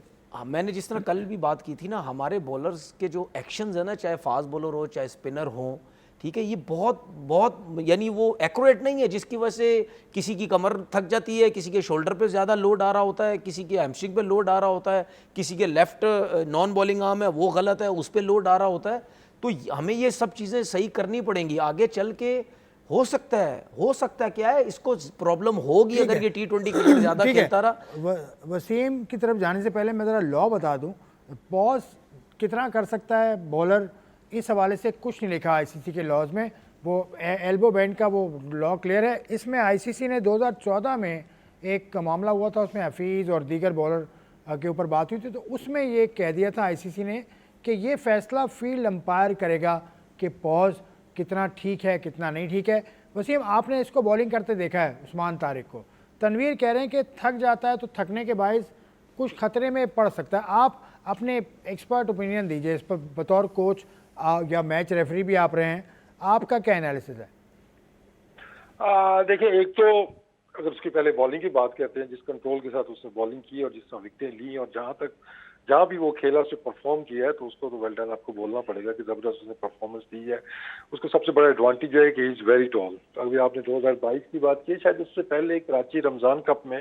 मैंने जिस तरह कल भी बात की थी ना, हमारे बॉलर्स के जो एक्शंस है ना, चाहे फास्ट बॉलर हो चाहे स्पिनर हो, ठीक है, ये बहुत यानी वो एक्यूरेट नहीं है, जिसकी वजह से किसी की कमर थक जाती है, किसी के शोल्डर पे ज़्यादा लोड आ रहा होता है, किसी के हैमस्ट्रिंग पे लोड आ रहा होता है, किसी के लेफ्ट नॉन बॉलिंग आर्म है वो गलत है, उस पर लोड आ रहा होता है। तो हमें ये सब चीज़ें सही करनी पड़ेंगी आगे चल के। हो सकता है क्या है, इसको प्रॉब्लम होगी अगर ये T20 क्रिकेट ज़्यादा खेलता रहा। वसीम की तरफ जाने से पहले मैं ज़रा लॉ बता दूँ, पॉज कितना कर सकता है बॉलर, इस हवाले से कुछ नहीं लिखा आईसीसी के लॉज में। वो एल्बो बैंड का वो लॉ क्लियर है। इसमें आईसीसी ने 2014 में एक मामला हुआ था, उसमें हफीज़ और दीगर बॉलर के ऊपर बात हुई थी, तो उसमें ये कह दिया था आईसीसी ने कि ये फैसला फील्ड अंपायर करेगा कि पॉज कितना ठीक है कितना नहीं ठीक है। वसीम, आपने इसको बॉलिंग करते देखा है उस्मान तारिक को। तनवीर कह रहे हैं कि थक जाता है तो थकने के बायस कुछ खतरे में पड़ सकता है। आप अपने एक्सपर्ट ओपिनियन दीजिए इस पर, बतौर कोच या मैच रेफरी भी आप रहे हैं, आपका क्या एनालिसिस है? देखिए, एक तो अगर उसकी पहले बॉलिंग की बात करते हैं, जिस कंट्रोल के साथ उसने बॉलिंग की और जिस तरह विकेटें ली और जहाँ भी वो खेला उसने परफॉर्म किया है, तो उसको तो वेल डन आपको बोलना पड़ेगा कि जबरदस्त उसने परफॉर्मेंस दी है। उसको सबसे बड़ा एडवांटेज है कि ही इज़ वेरी टॉल। अभी आपने 2022 की बात की, शायद उससे पहले कराची रमज़ान कप में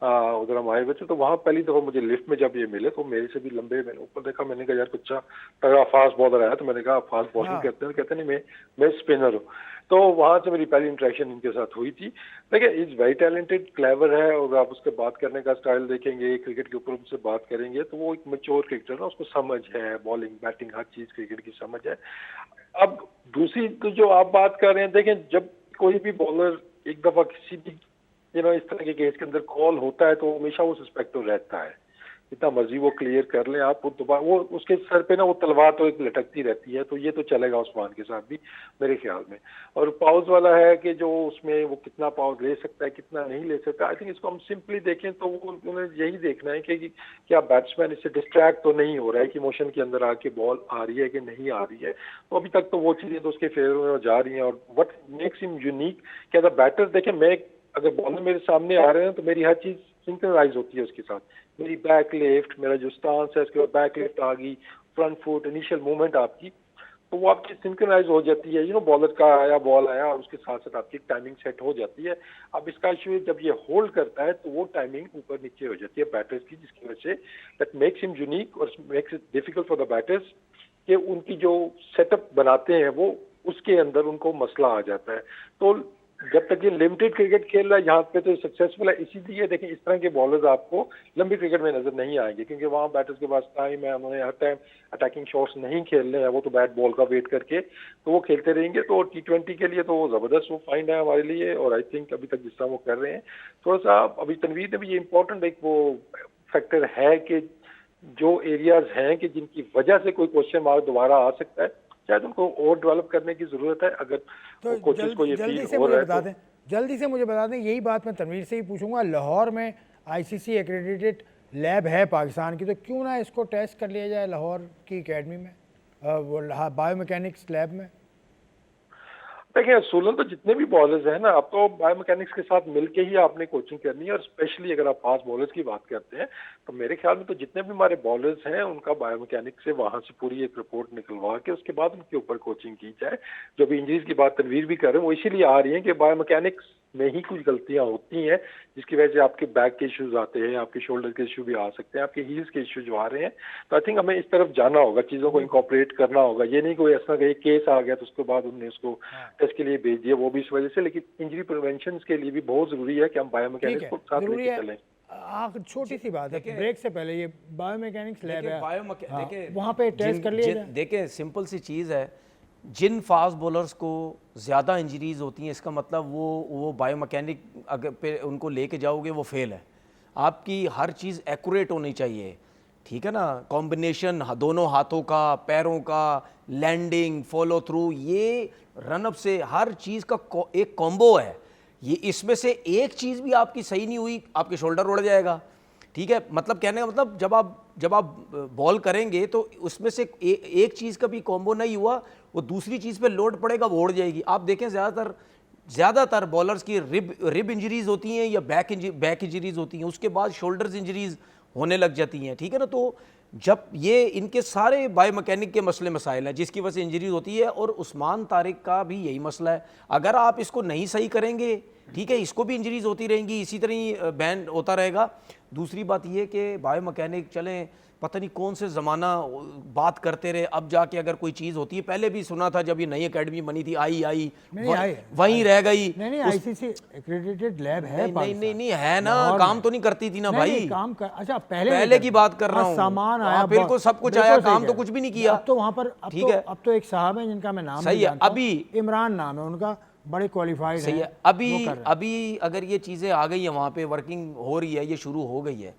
उधर हम आए हुए थे, तो वहाँ पहली दफ़ा मुझे लिफ्ट में जब ये मिले तो मेरे से भी लंबे, मैंने ऊपर देखा, मैंने कहा यार कुछ तगड़ा फास्ट बॉलर आया, तो मैंने कहा फास्ट बॉलिंग करते हैं, कहते नहीं मैं स्पिनर हूँ। तो वहाँ से मेरी पहली इंटरेक्शन इनके साथ हुई थी। देखिए, इज़ वेरी टैलेंटेड, क्लेवर है, और आप उसके बात करने का स्टाइल देखेंगे, क्रिकेट के ऊपर उनसे बात करेंगे तो वो एक मैच्योर क्रिकेटर है, उसको समझ है, बॉलिंग बैटिंग हर चीज़ क्रिकेट की समझ है। अब दूसरी तो जो आप बात कर रहे हैं, देखें, जब कोई भी बॉलर एक दफ़ा किसी भी इस तरह के केस के अंदर कॉल होता है तो हमेशा वो सस्पेक्ट रहता है, जितना मर्जी वो क्लियर कर लें आप, दोबारा वो उसके सर पे ना वो तलवार तो एक लटकती रहती है। तो ये तो चलेगा उस्मान के साथ भी मेरे ख्याल में। और पाउस वाला है कि जो उसमें वो कितना पाउस ले सकता है, कितना नहीं ले सकता, आई थिंक इसको हम सिंपली देखें तो वो उन्हें यही देखना है कि क्या बैट्समैन इससे डिस्ट्रैक्ट तो नहीं हो रहा है कि मोशन के अंदर आके बॉल आ रही है कि नहीं आ रही है। तो अभी तक तो वो चीज़ें तो उसके फेवर में जा रही हैं। और व्हाट मेक्स हिम यूनिक, क्या द बैटर, देखें, मैं अगर बॉलर मेरे सामने आ रहे हैं तो मेरी हर चीज़ सिंक्रोनाइज होती है उसके साथ। मेरी बैक लिफ्ट, मेरा जो स्टांस है, उसके बाद बैक लिफ्ट आ गई, फ्रंट फुट, इनिशियल मूवमेंट आपकी, तो वो आपकी सिंक्रोनाइज हो जाती है। बॉलर का आया, बॉल आया, और उसके साथ साथ आपकी टाइमिंग सेट हो जाती है। अब इसका इशू जब ये होल्ड करता है तो वो टाइमिंग ऊपर नीचे हो जाती है बैटर्स की, जिसकी वजह से दैट मेक्स हिम यूनिक और makes it difficult for the batters कि उनकी जो सेटअप बनाते हैं वो उसके अंदर उनको मसला आ जाता है। तो जब तक ये लिमिटेड क्रिकेट खेल रहा है यहाँ पे तो सक्सेसफुल है। इसीलिए देखें, इस तरह के बॉलर्स आपको लंबी क्रिकेट में नजर नहीं आएंगे, क्योंकि वहाँ बैटर्स के पास टाइम है, उन्होंने हर टाइम अटैकिंग शॉट्स नहीं खेलने हैं, वो तो बैट बॉल का वेट करके तो वो खेलते रहेंगे। तो T20 के लिए तो वो जबरदस्त वो फाइंड है हमारे लिए। और आई थिंक अभी तक जिस तरह वो कर रहे हैं, थोड़ा सा अभी तनवीर ने भी ये इंपॉर्टेंट एक वो फैक्टर है कि जो एरियाज हैं कि जिनकी वजह से कोई क्वेश्चन मार्क दोबारा आ सकता है, शायद उनको और डेवलप करने की जरूरत है। अगर तो कोचेस को ये जल्दी फील से हो मुझे रहा है बता दें, जल्दी से मुझे बता दें, यही बात मैं तनवीर से ही पूछूंगा। लाहौर में ICC एक्रेडिटेड लैब है पाकिस्तान की, तो क्यों ना इसको टेस्ट कर लिया जाए लाहौर की एकेडमी में, वो बायोमैकेनिक्स लैब में। देखिए, असूलन तो जितने भी बॉलर्स हैं ना, अब तो बायोमैकेनिक्स के साथ मिलके ही आपने कोचिंग करनी है। और स्पेशली अगर आप फास्ट बॉलर्स की बात करते हैं तो मेरे ख्याल में तो जितने भी हमारे बॉलर्स हैं उनका बायोमैकेनिक्स से वहां से पूरी एक रिपोर्ट निकलवा के उसके बाद उनके ऊपर कोचिंग की जाए। जो भी इंजरीज की बात तनवीर भी कर रहे हैं वो इसीलिए आ रही है कि बायोमैकेनिक्स में ही कुछ गलतियां होती हैं, जिसकी वजह से आपके बैक के इश्यूज आते हैं, आपके शोल्डर के इशू भी आ सकते हैं, आपके हील्स के इशू जो आ रहे हैं। तो आई थिंक हमें इस तरफ जाना होगा, चीज़ों को इंकॉर्पोरेट करना होगा। ये नहीं कोई ऐसा कि केस आ गया तो उसके बाद उन्होंने उसको टेस्ट के लिए भेज दिया, वो भी इस वजह से। लेकिन इंजरी प्रिवेंशन के लिए भी बहुत जरूरी है कि हम बायोमैकेनिक्स को साथ लेके चलें। छोटी सी बात है, ब्रेक से पहले ये बायोमैकेनिक्स लैब है, देखिए वहाँ पे टेस्ट कर लिया जाए। देखिए, सिंपल सी चीज़ है, जिन फास्ट बॉलर्स को ज़्यादा इंजरीज होती हैं, इसका मतलब वो बायोमैकेनिक अगर पे उनको लेके जाओगे वो फेल है। आपकी हर चीज़ एक्यूरेट होनी चाहिए, ठीक है ना, कॉम्बिनेशन दोनों हाथों का, पैरों का, लैंडिंग, फॉलो थ्रू, ये रनअप से हर चीज़ का एक कॉम्बो है। ये इसमें से एक चीज़ भी आपकी सही नहीं हुई, आपके शोल्डर उड़ जाएगा, ठीक है। मतलब कहने का मतलब जब आप बॉल करेंगे तो उसमें से एक चीज़ का भी कॉम्बो नहीं हुआ, वो दूसरी चीज़ पे लोड पड़ेगा, वो उड़ जाएगी। आप देखें ज़्यादातर बॉलर्स की रिब इंजरीज होती हैं या बैक इंजरीज होती हैं, उसके बाद शोल्डर्स इंजरीज होने लग जाती हैं, ठीक है ना। तो जब ये इनके सारे बायोमैकेनिक के मसले मसाइल हैं जिसकी वजह से इंजरीज होती है, और उस्मान तारिक का भी यही मसला है। अगर आप इसको नहीं सही करेंगे, ठीक है, इसको भी इंजरीज होती रहेंगी, इसी तरह ही बैन होता रहेगा। दूसरी बात ये कि बायोमैकेनिक चलें पता नहीं कौन से ज़माना बात करते रहे, अब जाके अगर कोई चीज़ होती है, पहले भी सुना था जब ये नई एकेडमी बनी थी, वहीं रह गई। नहीं, ICC एक्रेडिटेड लैब है। नहीं है ना, काम तो नहीं करती थी ना भाई, काम कर, अच्छा पहले की बात कर रहा हूँ, सामान आया, बिल्कुल सब कुछ आया, काम तो कुछ भी नहीं किया। अब तो वहाँ पर ठीक है, अब तो एक साहब है जिनका मैं नाम सही है, अभी इमरान नाम है उनका, बड़े क्वालिफाइड सही है। अभी अगर ये चीज़ें आ गई है, वहाँ पे वर्किंग हो रही है, ये शुरू हो गई है,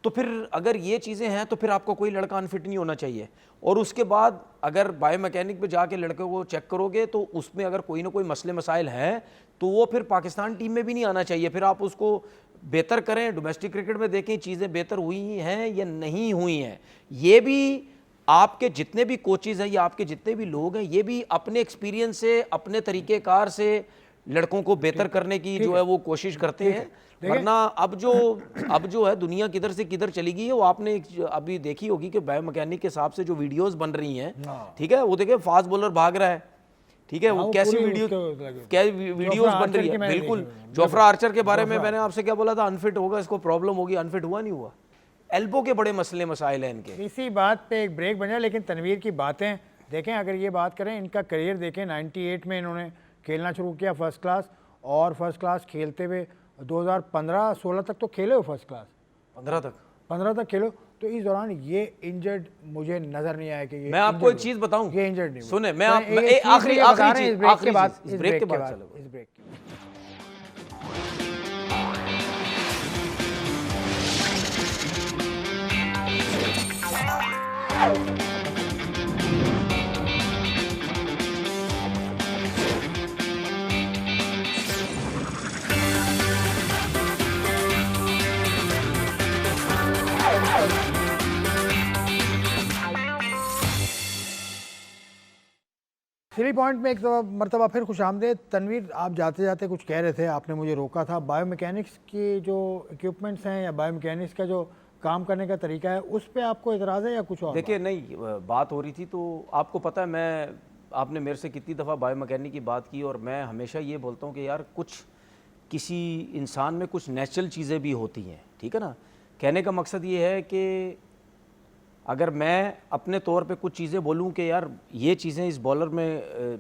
तो फिर अगर ये चीज़ें हैं तो फिर आपको कोई लड़का अनफिट नहीं होना चाहिए। और उसके बाद अगर बायोमैकेनिक पे जाके लड़के को चेक करोगे तो उसमें अगर कोई ना कोई मसले मसाइल हैं तो वो फिर पाकिस्तान टीम में भी नहीं आना चाहिए। फिर आप उसको बेहतर करें, डोमेस्टिक क्रिकेट में देखें चीज़ें बेहतर हुई हैं या नहीं हुई हैं। ये भी आपके जितने भी कोचेज़ हैं या आपके जितने भी लोग हैं, ये भी अपने एक्सपीरियंस से, अपने तरीक़ेकार से लड़कों को बेहतर करने की जो है वो कोशिश करते हैं। वरना अब जो है दुनिया किधर से किधर चली गई है, वो आपने अभी देखी होगी कि बायोमैकेनिक के हिसाब से जो वीडियोस बन रही हैं, ठीक है, वो देखिए फास्ट बॉलर भाग रहा है, ठीक है, वो कैसी वीडियोस बन रही है। बिल्कुल, जोफ्रा आर्चर के बारे में मैंने आपसे क्या बोला था, अनफिट होगा, इसको प्रॉब्लम होगी, अनफिट हुआ नहीं हुआ। एल्बो के बड़े मसले मसाइल हैं इनके। इसी बात पे एक ब्रेक बना, लेकिन तनवीर की बातें देखें, अगर ये बात करें इनका करियर देखें, 98 में इन्होंने खेलना शुरू किया फर्स्ट क्लास, और फर्स्ट क्लास खेलते हुए 2015-16 तक तो खेले हो फर्स्ट क्लास, 15 तक खेलो। तो इस दौरान ये इंजर्ड मुझे नजर नहीं आया कि ये, मैं आपको एक चीज बताऊं, ये इंजर्ड नहीं। सुने, मैं आखिरी चीज इस ब्रेक के बाद थ्री पॉइंट में एक मरतबा फिर खुशामदीद। तनवीर, आप जाते जाते कुछ कह रहे थे, आपने मुझे रोका था। बायोमैकेनिक्स की जो इक्विपमेंट्स हैं या बायोमैकेनिक्स का जो काम करने का तरीका है, उस पर आपको एतराज़ है या कुछ और? देखिए, नहीं, बात हो रही थी तो आपको पता है, आपने मेरे से कितनी दफ़ा बायोमैकेनिक की बात की, और मैं हमेशा ये बोलता हूँ कि यार कुछ किसी इंसान में कुछ नेचुरल चीज़ें भी होती हैं, ठीक है ना। कहने का मकसद ये है कि अगर मैं अपने तौर पे कुछ चीज़ें बोलूं कि यार ये चीज़ें इस बॉलर में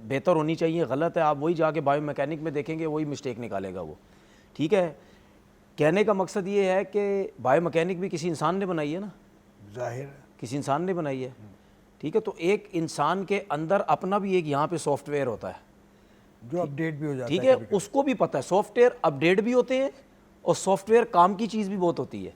बेहतर होनी चाहिए, गलत है, आप वही जाके बायोमैकेनिक में देखेंगे, वही मिस्टेक निकालेगा वो, ठीक है। कहने का मकसद ये है कि बायोमैकेनिक भी किसी इंसान ने बनाई है ना, जाहिर किसी इंसान ने बनाई है, ठीक है। तो एक इंसान के अंदर अपना भी एक यहाँ पे सॉफ्टवेयर होता है जो अपडेट भी हो जाता है, ठीक है, उसको भी पता है, सॉफ्टवेयर अपडेट भी होते हैं और सॉफ्टवेयर काम की चीज़ भी बहुत होती है,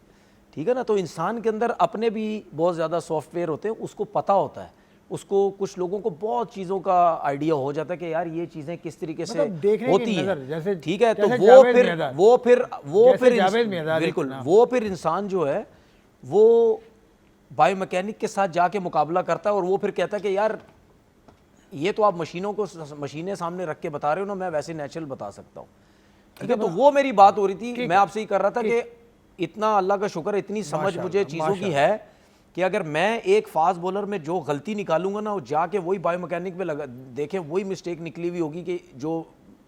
ठीक है ना। तो इंसान के अंदर अपने भी बहुत ज़्यादा सॉफ्टवेयर होते हैं, उसको पता होता है, उसको कुछ लोगों को बहुत चीज़ों का आइडिया हो जाता है कि यार ये चीज़ें किस तरीके से होती हैं, ठीक है। तो वो फिर बिल्कुल वो फिर इंसान जो है वो बायोमैकेनिक के साथ जाके मुकाबला करता है, और वो फिर कहता है कि यार ये तो आप मशीनें सामने रख के बता रहे हो ना, मैं वैसे नेचुरल बता सकता हूँ, ठीक है। तो वो मेरी बात हो रही थी, मैं आपसे ही कर रहा था कि इतना अल्लाह का शुक्र है, इतनी समझ मुझे चीज़ों की है कि अगर मैं एक फास्ट बॉलर में जो गलती निकालूंगा ना, वो जाके वही बायोमैकेनिक में लगा देखें, वही मिस्टेक निकली हुई होगी कि जो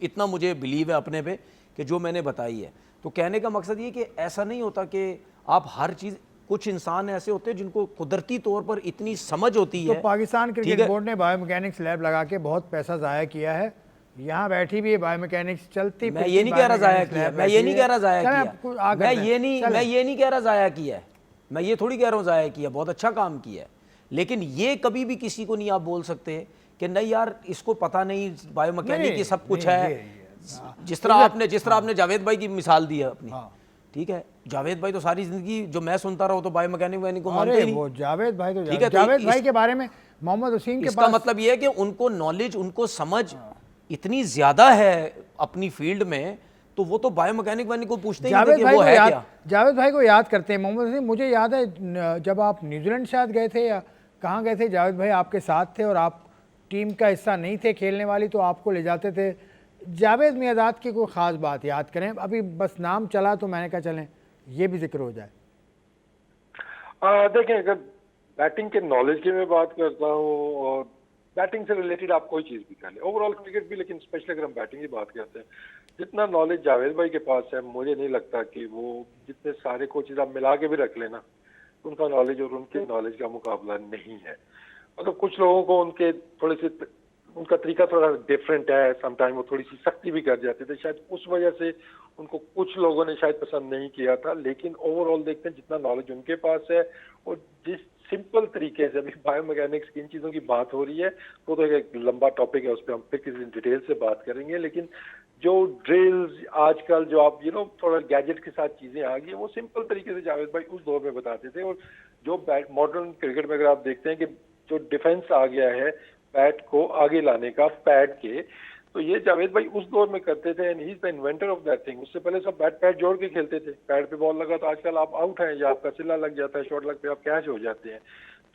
इतना मुझे बिलीव है अपने पे कि जो मैंने बताई है। तो कहने का मकसद ये कि ऐसा नहीं होता कि आप हर चीज़, कुछ इंसान ऐसे होते हैं जिनको कुदरती तौर पर इतनी समझ होती है। तो पाकिस्तान क्रिकेट बोर्ड ने बायोमैकेनिक्स लैब लगा के बहुत पैसा ज़ाया किया है, यहाँ बैठी भी है बायोमैकेनिक्स चलती। मैं ये नहीं कह रहा ज़ाया किया, मैं ये नहीं कह रहा ज़ाया किया, मैं ये नहीं कह रहा ज़ाया किया है, मैं ये थोड़ी कह रहा हूँ ज़ाया किया, बहुत अच्छा काम किया है। लेकिन ये कभी भी किसी को नहीं आप बोल सकते कि नहीं यार इसको पता नहीं बायोमैकेनिक की सब कुछ है। जिस तरह आपने जावेद भाई की मिसाल दी है अपनी, ठीक है, जावेद भाई तो सारी जिंदगी जो मैं सुनता रहा हूँ तो बायोमैकेनिक को मानते ही नहीं। वो जावेद भाई तो ठीक है, जावेद भाई के बारे में मोहम्मद वसीम के इसका मतलब ये है कि उनको नॉलेज, उनको समझ इतनी ज्यादा है अपनी फील्ड में, तो वो तो बायोमैकेनिक को पूछते ही नहीं कि वो है क्या। जावेद भाई को याद करते हैं मोहम्मद वसीम। मुझे याद है जब आप न्यूजीलैंड शायद गए थे या कहाँ गए थे, जावेद भाई आपके साथ थे और आप टीम का हिस्सा नहीं थे खेलने वाली, तो आपको ले जाते थे। जावेद मियादाद की कोई ख़ास बात याद करें, अभी बस नाम चला तो मैंने कहा चलें ये भी जिक्र हो जाए। देखें, अगर बैटिंग के नॉलेज की मैं बात करता हूँ और बैटिंग से रिलेटेड आप कोई चीज़ भी कर लें, ओवरऑल क्रिकेट भी, लेकिन स्पेशली अगर हम बैटिंग की बात करते हैं, जितना नॉलेज जावेद भाई के पास है, मुझे नहीं लगता कि वो जितने सारे कोचेज आप मिला के भी रख लेना, उनका नॉलेज और उनके नॉलेज का मुकाबला नहीं है। मतलब कुछ लोगों को उनके थोड़े से उनका तरीका थोड़ा डिफरेंट है, समटाइम वो थोड़ी सी सख्ती भी कर जाते थे, शायद उस वजह से उनको कुछ लोगों ने शायद पसंद नहीं किया था। लेकिन ओवरऑल देखते हैं जितना नॉलेज उनके पास है और जिस सिंपल तरीके से अभी बायोमैकेनिक्स की इन चीज़ों की बात हो रही है, वो तो एक लंबा टॉपिक है, उस पर हम फिर किसी डिटेल से बात करेंगे। लेकिन जो ड्रिल्स आजकल जो आप थोड़ा गैजेट के साथ चीजें आ गई, वो सिंपल तरीके से जावेद भाई उस दौर में बताते थे। और जो मॉडर्न क्रिकेट में अगर आप देखते हैं कि जो डिफेंस आ गया है बैट को आगे लाने का पैड के, तो ये जावेद भाई उस दौर में करते थे, and he is the inventor of that thing. उससे पहले सब बैट पैड जोड़ के खेलते थे, पैड पे बॉल लगा तो आजकल आप आउट हैं या आपका चिल्ला लग जाता है, शॉट लग पे आप कैच हो जाते हैं।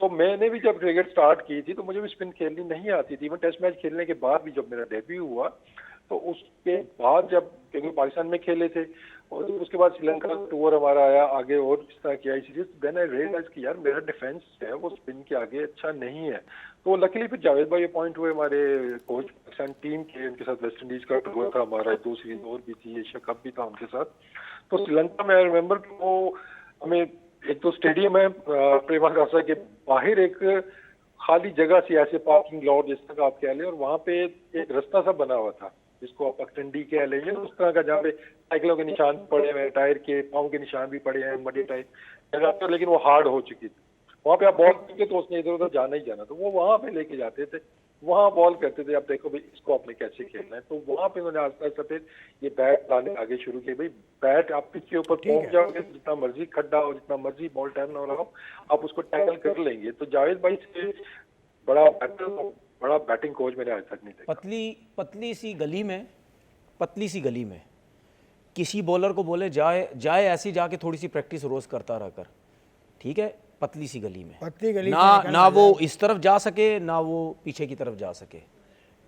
तो मैंने भी जब क्रिकेट स्टार्ट की थी तो मुझे भी स्पिन खेलनी नहीं आती थी। मैं टेस्ट मैच खेलने के बाद भी जब मेरा डेब्यू हुआ तो उसके बाद जब, क्योंकि पाकिस्तान में खेले थे और उसके बाद श्रीलंका टूर हमारा आया आगे और इस तरह की आई सीरीज, देन आई रियलाइज कि यार मेरा डिफेंस है वो स्पिन के आगे अच्छा नहीं है। तो लकीली फिर जावेद भाई अपॉइंट हुए हमारे कोच पाकिस्तान टीम के, उनके साथ वेस्ट इंडीज का टूर था हमारा, 2 सीरीज और भी थी, एशिया कप भी था उनके साथ। तो श्रीलंका में आई रिमेम्बर वो हमें एक तो स्टेडियम है प्रेमादासा के बाहर एक खाली जगह सी, ऐसे पार्किंग लॉट जिस तरह आप कह लें, और वहाँ पे एक रास्ता सा बना हुआ था जिसको आप पगडंडी कह लेंगे, उस तरह का, जहाँ पे साइकिलों के निशान पड़े हुए हैं, टायर के पाँव के निशान भी पड़े हैं, मडी टाइप जगह पर, लेकिन वो हार्ड हो चुकी थी। वहाँ पे आप बॉल करके तो उसने इधर उधर जाना ही जाना, तो वो वहाँ पे लेके जाते थे, वहाँ बॉल करते थे, अब देखो भाई इसको आपने कैसे खेलना है। तो वहाँ पे उन्होंने आस्ता आस्ता फिर ये बैट लाने आगे शुरू किए। भाई बैट आप पिच के ऊपर पहुंच जाओगे, जितना मर्जी खड्डा हो, जितना मर्जी बॉल टाइम ना हो रहा हो, आप उसको टैकल कर लेंगे। तो जावेद भाई से बड़ा बैटिंग कोच मैंने आज तक नहीं देखा। पतली सी गली में किसी बॉलर को बोले जाए ऐसी जाके थोड़ी सी प्रैक्टिस रोज करता रहकर, ठीक है, पतली सी गली में, पतली गली ना वो इस तरफ जा सके ना वो पीछे की तरफ जा सके।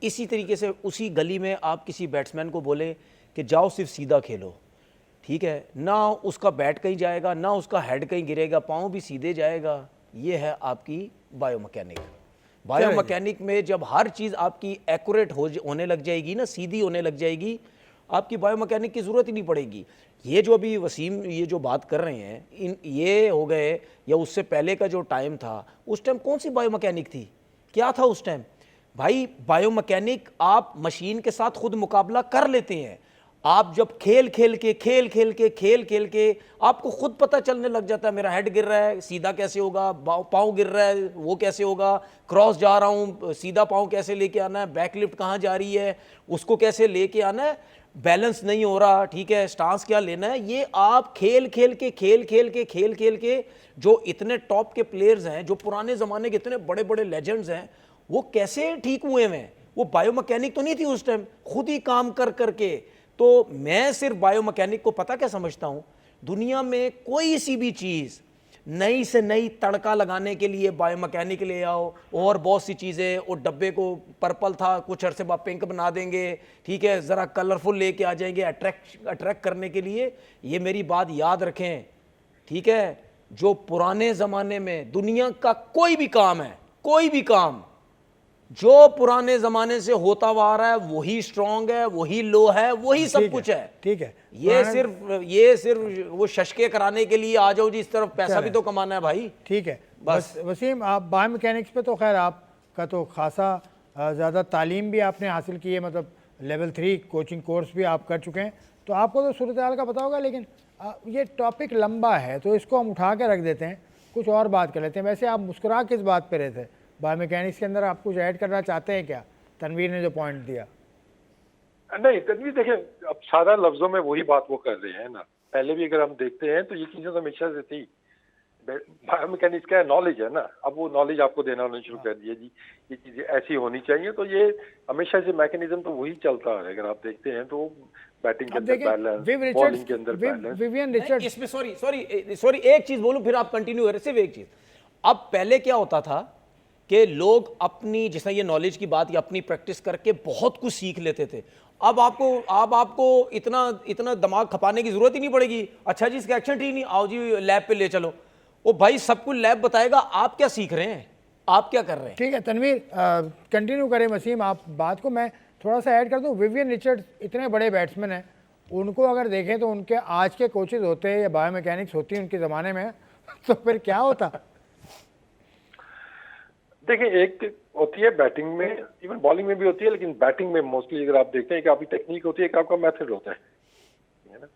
इसी तरीके से उसी गली में आप किसी बैट्समैन को बोले कि जाओ सिर्फ सीधा खेलो, ठीक है, ना उसका बैट कहीं जाएगा ना उसका हेड कहीं गिरेगा, पाँव भी सीधे जाएगा। ये है आपकी बायोमैकेनिक। बायोमैकेनिक में जब हर चीज़ आपकी एक्यूरेट होने लग जाएगी ना, सीधी होने लग जाएगी, आपकी बायोमैकेनिक की ज़रूरत ही नहीं पड़ेगी। ये जो अभी वसीम ये जो बात कर रहे हैं, ये हो गए, या उससे पहले का जो टाइम था, उस टाइम कौन सी बायोमैकेनिक थी, क्या था उस टाइम? भाई बायोमैकेनिक आप मशीन के साथ खुद मुकाबला कर लेते हैं। आप जब खेल खेल के आपको खुद पता चलने लग जाता है, मेरा हेड गिर रहा है सीधा कैसे होगा, पाँव गिर रहा है वो कैसे होगा, क्रॉस जा रहा हूँ सीधा पाँव कैसे लेके आना है, बैकलिफ्ट कहाँ जा रही है उसको कैसे लेके आना है, बैलेंस नहीं हो रहा, ठीक है, स्टांस क्या लेना है। ये आप खेल खेल के जो इतने टॉप के प्लेयर्स हैं, जो पुराने ज़माने के इतने बड़े बड़े लेजेंड्स हैं, वो कैसे ठीक हुए हैं? वो बायोमैकेनिक तो नहीं थी उस टाइम, खुद ही काम कर करके। तो मैं सिर्फ बायोमैकेनिक को पता क्या समझता हूँ, दुनिया में कोई सी भी चीज़ नई से नई तड़का लगाने के लिए बायोमैकेनिक ले आओ, और बहुत सी चीज़ें, वो डब्बे को पर्पल था कुछ अरसे बाद पिंक बना देंगे, ठीक है, ज़रा कलरफुल लेके आ जाएंगे अट्रैक्ट करने के लिए। ये मेरी बात याद रखें, ठीक है, जो पुराने ज़माने में दुनिया का कोई भी काम है, कोई भी काम जो पुराने जमाने से होता हुआ आ रहा है वही स्ट्रांग है, वही लो है, वही सब कुछ है, ठीक है। ये सिर्फ वो शशके कराने के लिए आ जाओ जी, इस तरफ पैसा भी तो कमाना है भाई, ठीक है। बस वसीम, आप बायोमैकेनिक्स पे तो खैर आपका तो खासा ज़्यादा तालीम भी आपने हासिल की है, मतलब लेवल 3 कोचिंग कोर्स भी आप कर चुके हैं, तो आपको तो सूरत हाल का पता होगा। लेकिन ये टॉपिक लंबा है तो इसको हम उठा के रख देते हैं, कुछ और बात कर लेते हैं। वैसे आप मुस्कुरा किस बात पे रहे थे? बायोमैकेनिक्स के अंदर आप कुछ ऐड करना चाहते हैं क्या? तनवीर ने जो पॉइंट दिया। नहीं तनवीर, देखें अब सारा लफ्जों में वही बात वो कर रहे हैं ना। पहले भी अगर हम देखते हैं तो ये चीजें तो हमेशा से थी। बायोमैकेनिक्स का नॉलेज है ना, अब वो नॉलेज आपको देना उन्होंने शुरू कर दिया जी, ये चीजें ऐसी होनी चाहिए। तो ये हमेशा से मैकेनिज्म तो वही चलता है। अगर आप देखते हैं तो बैटिंग के अंदर बैलेंस, बॉलिंग के अंदर बैलेंस। विवियन रिचर्ड्स, इसमें सॉरी एक चीज बोलूं फिर आप कंटिन्यू करें, सिर्फ एक चीज। अब पहले क्या होता था कि लोग अपनी, जिस ये नॉलेज की बात या अपनी प्रैक्टिस करके बहुत कुछ सीख लेते थे। अब आपको इतना दिमाग खपाने की जरूरत ही नहीं पड़ेगी। अच्छा जी इसका एक्शन ठीक नहीं, आओ जी लैब पे ले चलो, वो भाई सब कुछ लैब बताएगा, आप क्या सीख रहे हैं, आप क्या कर रहे हैं। ठीक है तनवीर, कंटिन्यू करें वसीम आप बात को। मैं थोड़ा सा ऐड कर दूं, विवियन रिचर्ड्स इतने बड़े बैट्समैन हैं, उनको अगर देखें तो उनके आज के कोचेज होते हैं या बायोमैकेनिक्स होती उनके ज़माने में तो फिर क्या होता? देखिए एक होती है बैटिंग में, इवन बॉलिंग में भी होती है, लेकिन बैटिंग में मोस्टली अगर आप देखते हैं कि आपकी टेक्निक होती है, एक आपका मेथड होता है ना।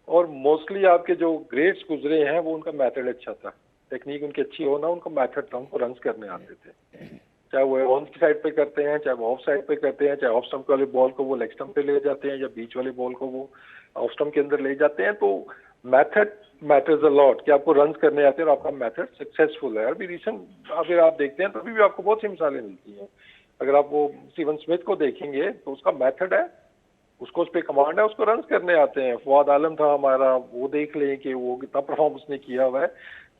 और मोस्टली आपके जो ग्रेड्स गुजरे हैं वो उनका मेथड अच्छा था, टेक्निक उनकी अच्छी होना उनका मेथड था, उनको रन्स करने आते थे। चाहे वो ऑन की साइड पे करते हैं, चाहे वो ऑफ साइड पे करते हैं, चाहे ऑफ स्टंप वाले बॉल को वो लेग स्टंप पे ले जाते हैं या बीच वाले बॉल को वो ऑफ स्टंप के अंदर ले जाते हैं। तो मेथड मैटर्स अ लॉट कि आपको रन करने आते हैं और आपका मेथड सक्सेसफुल है। अभी रिसेंट अगर आप देखते हैं तो अभी भी आपको बहुत सी मिसालें मिलती हैं। अगर आप वो स्टीवन स्मिथ को देखेंगे तो उसका मेथड है, उसको उस पर कमांड है, उसको रन करने आते हैं। फवाद आलम था हमारा, वो देख लें कि वो कितना परफॉर्म उसने किया हुआ है।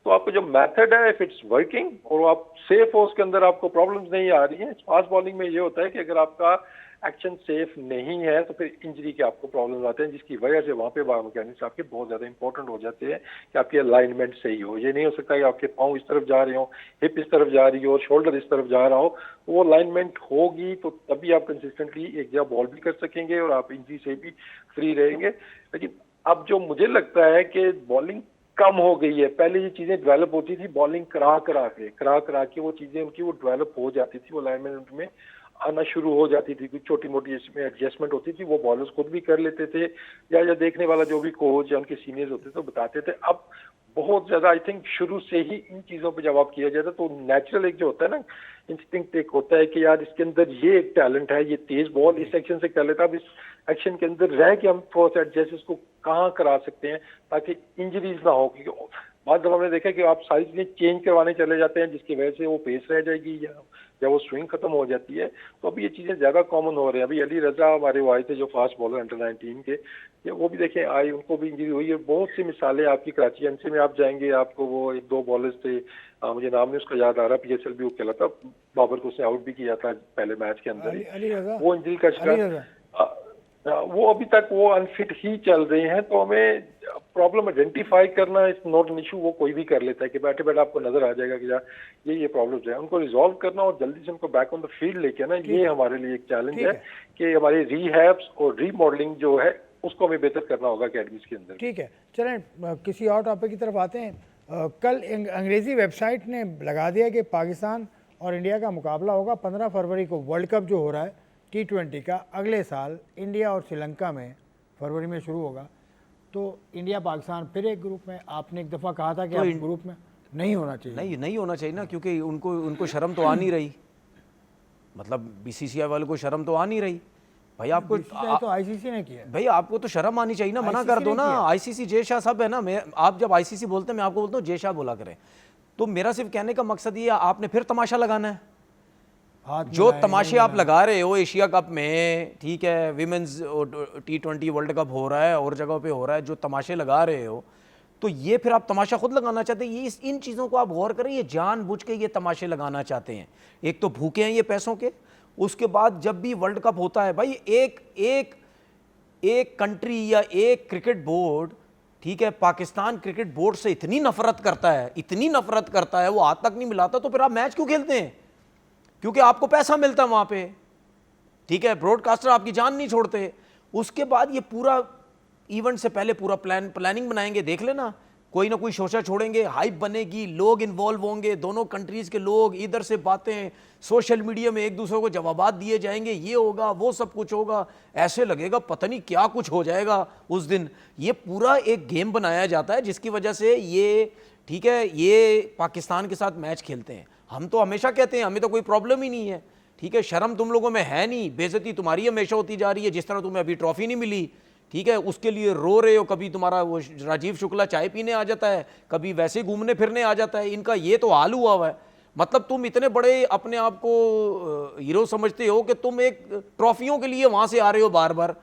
तो आपको जो मेथड है, इफ इट्स वर्किंग और आप सेफ हो, उसके अंदर आपको प्रॉब्लम्स नहीं आ रही हैं। फास्ट बॉलिंग में ये होता है कि अगर आपका एक्शन सेफ नहीं है तो फिर इंजरी के आपको प्रॉब्लम्स आते हैं, जिसकी वजह से वहाँ पे बायोमैकेनिक्स आपके बहुत ज़्यादा इंपॉर्टेंट हो जाते हैं कि आपकी अलाइनमेंट सही हो। ये नहीं हो सकता कि आपके पाँव इस तरफ जा रहे हो, हिप इस तरफ जा रही हो, शोल्डर इस तरफ जा रहा हो। वो अलाइनमेंट होगी तो तभी आप कंसिस्टेंटली एक जगह बॉल भी कर सकेंगे और आप इंजरी से भी फ्री रहेंगे। लेकिन अब जो मुझे लगता है कि बॉलिंग कम हो गई है। पहले ये चीजें डेवलप होती थी, बॉलिंग करा करा के वो चीजें उनकी वो डेवलप हो जाती थी, वो अलाइनमेंट में आना शुरू हो जाती थी। कुछ छोटी मोटी इसमें एडजस्टमेंट होती थी, वो बॉलर्स खुद भी कर लेते थे या देखने वाला जो भी कोच या उनके सीनियर्स होते थे तो बताते थे। अब बहुत ज्यादा आई थिंक शुरू से ही इन चीजों पर जवाब किया जाता तो नेचुरल एक जो होता है ना इंस्टिंक्ट एक होता है कि यार इसके अंदर ये एक टैलेंट है, ये तेज बॉल इस एक्शन से कर लेता है, अब इस एक्शन के अंदर रह के हम थोड़ा सा एडजस्ट इसको कहाँ करा सकते हैं ताकि इंजरीज ना हो। क्योंकि बाद जब हमने देखा कि आप सारी चीजें चेंज करवाने चले जाते हैं जिसकी वजह से वो पेस रह जाएगी या वो स्विंग खत्म हो जाती है। तो अभी ये चीजें ज्यादा कॉमन हो रही हैं। अभी अली रजा हमारे वो आए थे जो फास्ट बॉलर अंडर 19 के, ये वो भी देखें आए, उनको भी इंजरी हुई है। बहुत सी मिसालें आपकी कराची एमसी में आप जाएंगे, आपको वो एक दो बॉलर्स थे, मुझे नाम नहीं उसका याद आ रहा, PSL भी वो खेला था, बाबर को उसने आउट भी किया था पहले मैच के अंदर ही, वो इंजरी का शिकार। वो अभी तक वो अनफिट ही चल रहे हैं। तो हमें प्रॉब्लम आइडेंटिफाई करना इज नॉट एन इशू, वो कोई भी कर लेता है कि बैठे बैठे आपको नजर आ जाएगा कि यार ये प्रॉब्लम्स है, उनको रिजॉल्व करना और जल्दी से उनको बैक ऑन द फील्ड लेके ना, ये हमारे लिए एक चैलेंज है कि हमारी रीहैब्स और रीमॉडलिंग जो है उसको हमें बेहतर करना होगा अकेडमीज के अंदर। ठीक है, चलें किसी और टॉपिक की तरफ आते हैं। कल अंग्रेज़ी वेबसाइट ने लगा दिया कि पाकिस्तान और इंडिया का मुकाबला होगा 15 फरवरी को। वर्ल्ड कप जो हो रहा है T20 का अगले साल इंडिया और श्रीलंका में फरवरी में शुरू होगा। तो इंडिया पाकिस्तान फिर एक ग्रुप में, आपने एक दफ़ा कहा था कि तो ग्रुप में नहीं होना चाहिए। नहीं होना चाहिए ना, क्योंकि उनको शर्म तो आ नहीं रही, मतलब BCCI वालों को शर्म तो आ नहीं रही। भाई आपको तो ICC ने किया, भाई आपको तो शर्म आनी चाहिए ना, मना कर दो ना। ICC जय शाह सब है ना, आप जब ICC बोलते हैं मैं आपको बोलता हूँ जय शाह बोला करें। तो मेरा सिर्फ कहने का मकसद ये, आपने फिर तमाशा लगाना है। जो तमाशे आप लगा रहे हो एशिया कप में, ठीक है, विमेंस T20 वर्ल्ड कप हो रहा है और जगहों पे हो रहा है, जो तमाशे लगा रहे हो तो ये फिर आप तमाशा खुद लगाना चाहते हैं। ये इन चीज़ों को आप गौर करें, ये जानबूझ के ये तमाशे लगाना चाहते हैं। एक तो भूखे हैं ये पैसों के, उसके बाद जब भी वर्ल्ड कप होता है भाई एक कंट्री या एक क्रिकेट बोर्ड, ठीक है, पाकिस्तान क्रिकेट बोर्ड से इतनी नफरत करता है, वो हाथ तक नहीं मिलाता, तो फिर आप मैच क्यों खेलते हैं? क्योंकि आपको पैसा मिलता है वहां पे, ठीक है, ब्रॉडकास्टर आपकी जान नहीं छोड़ते। उसके बाद ये पूरा इवेंट से पहले पूरा प्लानिंग बनाएंगे, देख लेना, कोई ना कोई शोशा छोड़ेंगे, हाइप बनेगी, लोग इन्वॉल्व होंगे, दोनों कंट्रीज के लोग, इधर से बातें, सोशल मीडिया में एक दूसरे को जवाबात दिए जाएंगे, ये होगा वो सब कुछ होगा, ऐसे लगेगा पता नहीं क्या कुछ हो जाएगा उस दिन। ये पूरा एक गेम बनाया जाता है जिसकी वजह से ये, ठीक है, ये पाकिस्तान के साथ मैच खेलते हैं। हम तो हमेशा कहते हैं हमें तो कोई प्रॉब्लम ही नहीं है, ठीक है, शर्म तुम लोगों में है नहीं, बेइज्जती तुम्हारी हमेशा होती जा रही है। जिस तरह तुम्हें अभी ट्रॉफी नहीं मिली, ठीक है, उसके लिए रो रहे हो, कभी तुम्हारा वो राजीव शुक्ला चाय पीने आ जाता है, कभी वैसे घूमने फिरने आ जाता है, इनका ये तो हाल हुआ है। मतलब तुम इतने बड़े अपने आप को हीरो समझते हो कि तुम एक ट्रॉफियों के लिए वहां से आ रहे हो बार बार।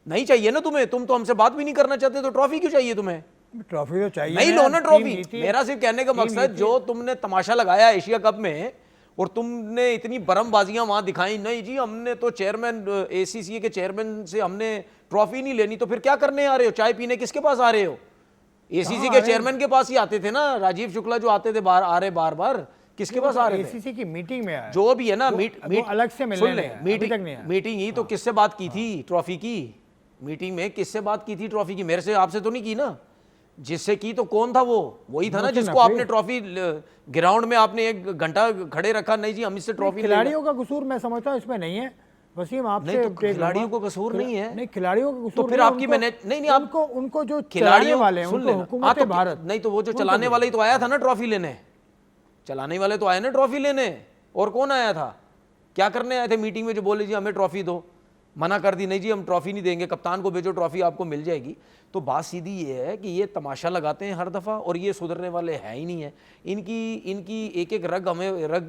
नहीं चाहिए ना तुम्हें, तुम तो हमसे बात भी नहीं करना चाहते, तो ट्रॉफी क्यों चाहिए तुम्हें? ट्रॉफी तो चाहिए, नहीं लो ना ट्रॉफी। मेरा सिर्फ कहने का मकसद, जो तुमने तमाशा लगाया एशिया कप में और तुमने इतनी बरमबाजियां वहां दिखाई, नहीं जी हमने तो चेयरमैन ACC के चेयरमैन से हमने ट्रॉफी नहीं लेनी, तो फिर क्या करने आ रहे हो? चाय पीने किसके पास आ रहे हो? ACC के चेयरमैन के पास ही आते थे ना, राजीव शुक्ला जो आते थे बार बार किसके पास आ रहे थे? ACC की मीटिंग में आया, जो भी है ना, अलग से मिलने मीटिंग ही तो किससे बात की थी ट्रॉफी की? मीटिंग में किससे बात की थी ट्रॉफी की? मेरे से, आपसे तो नहीं की ना। जिससे की तो कौन था? वो वही था ना जिसको आपने ट्रॉफी ग्राउंड में आपने 1 घंटा खड़े रखा, नहीं जी हम इससे ट्रॉफी। खिलाड़ियों का कसूर मैं समझता हूँ इसमें नहीं है वसीम, आपसे नहीं, तो खिलाड़ियों को कसूर नहीं है। नहीं, खिलाड़ियों का कसूर तो फिर आपकी मैंने नहीं आपको, उनको जो चलाने वाले हैं, उनको हुकूमत भारत, नहीं तो वो जो चलाने वाला ही तो आया था ना ट्रॉफी लेने, चलाने वाले तो आए ना ट्रॉफी लेने, और कौन आया था, क्या करने आए थे मीटिंग में जो बोले जी हमें ट्रॉफी दो, मना कर दी, नहीं जी हम ट्रॉफी नहीं देंगे, कप्तान को भेजो ट्रॉफी आपको मिल जाएगी। तो बात सीधी ये है कि ये तमाशा लगाते हैं हर दफ़ा और ये सुधरने वाले हैं ही नहीं है। इनकी एक एक रग हमें रग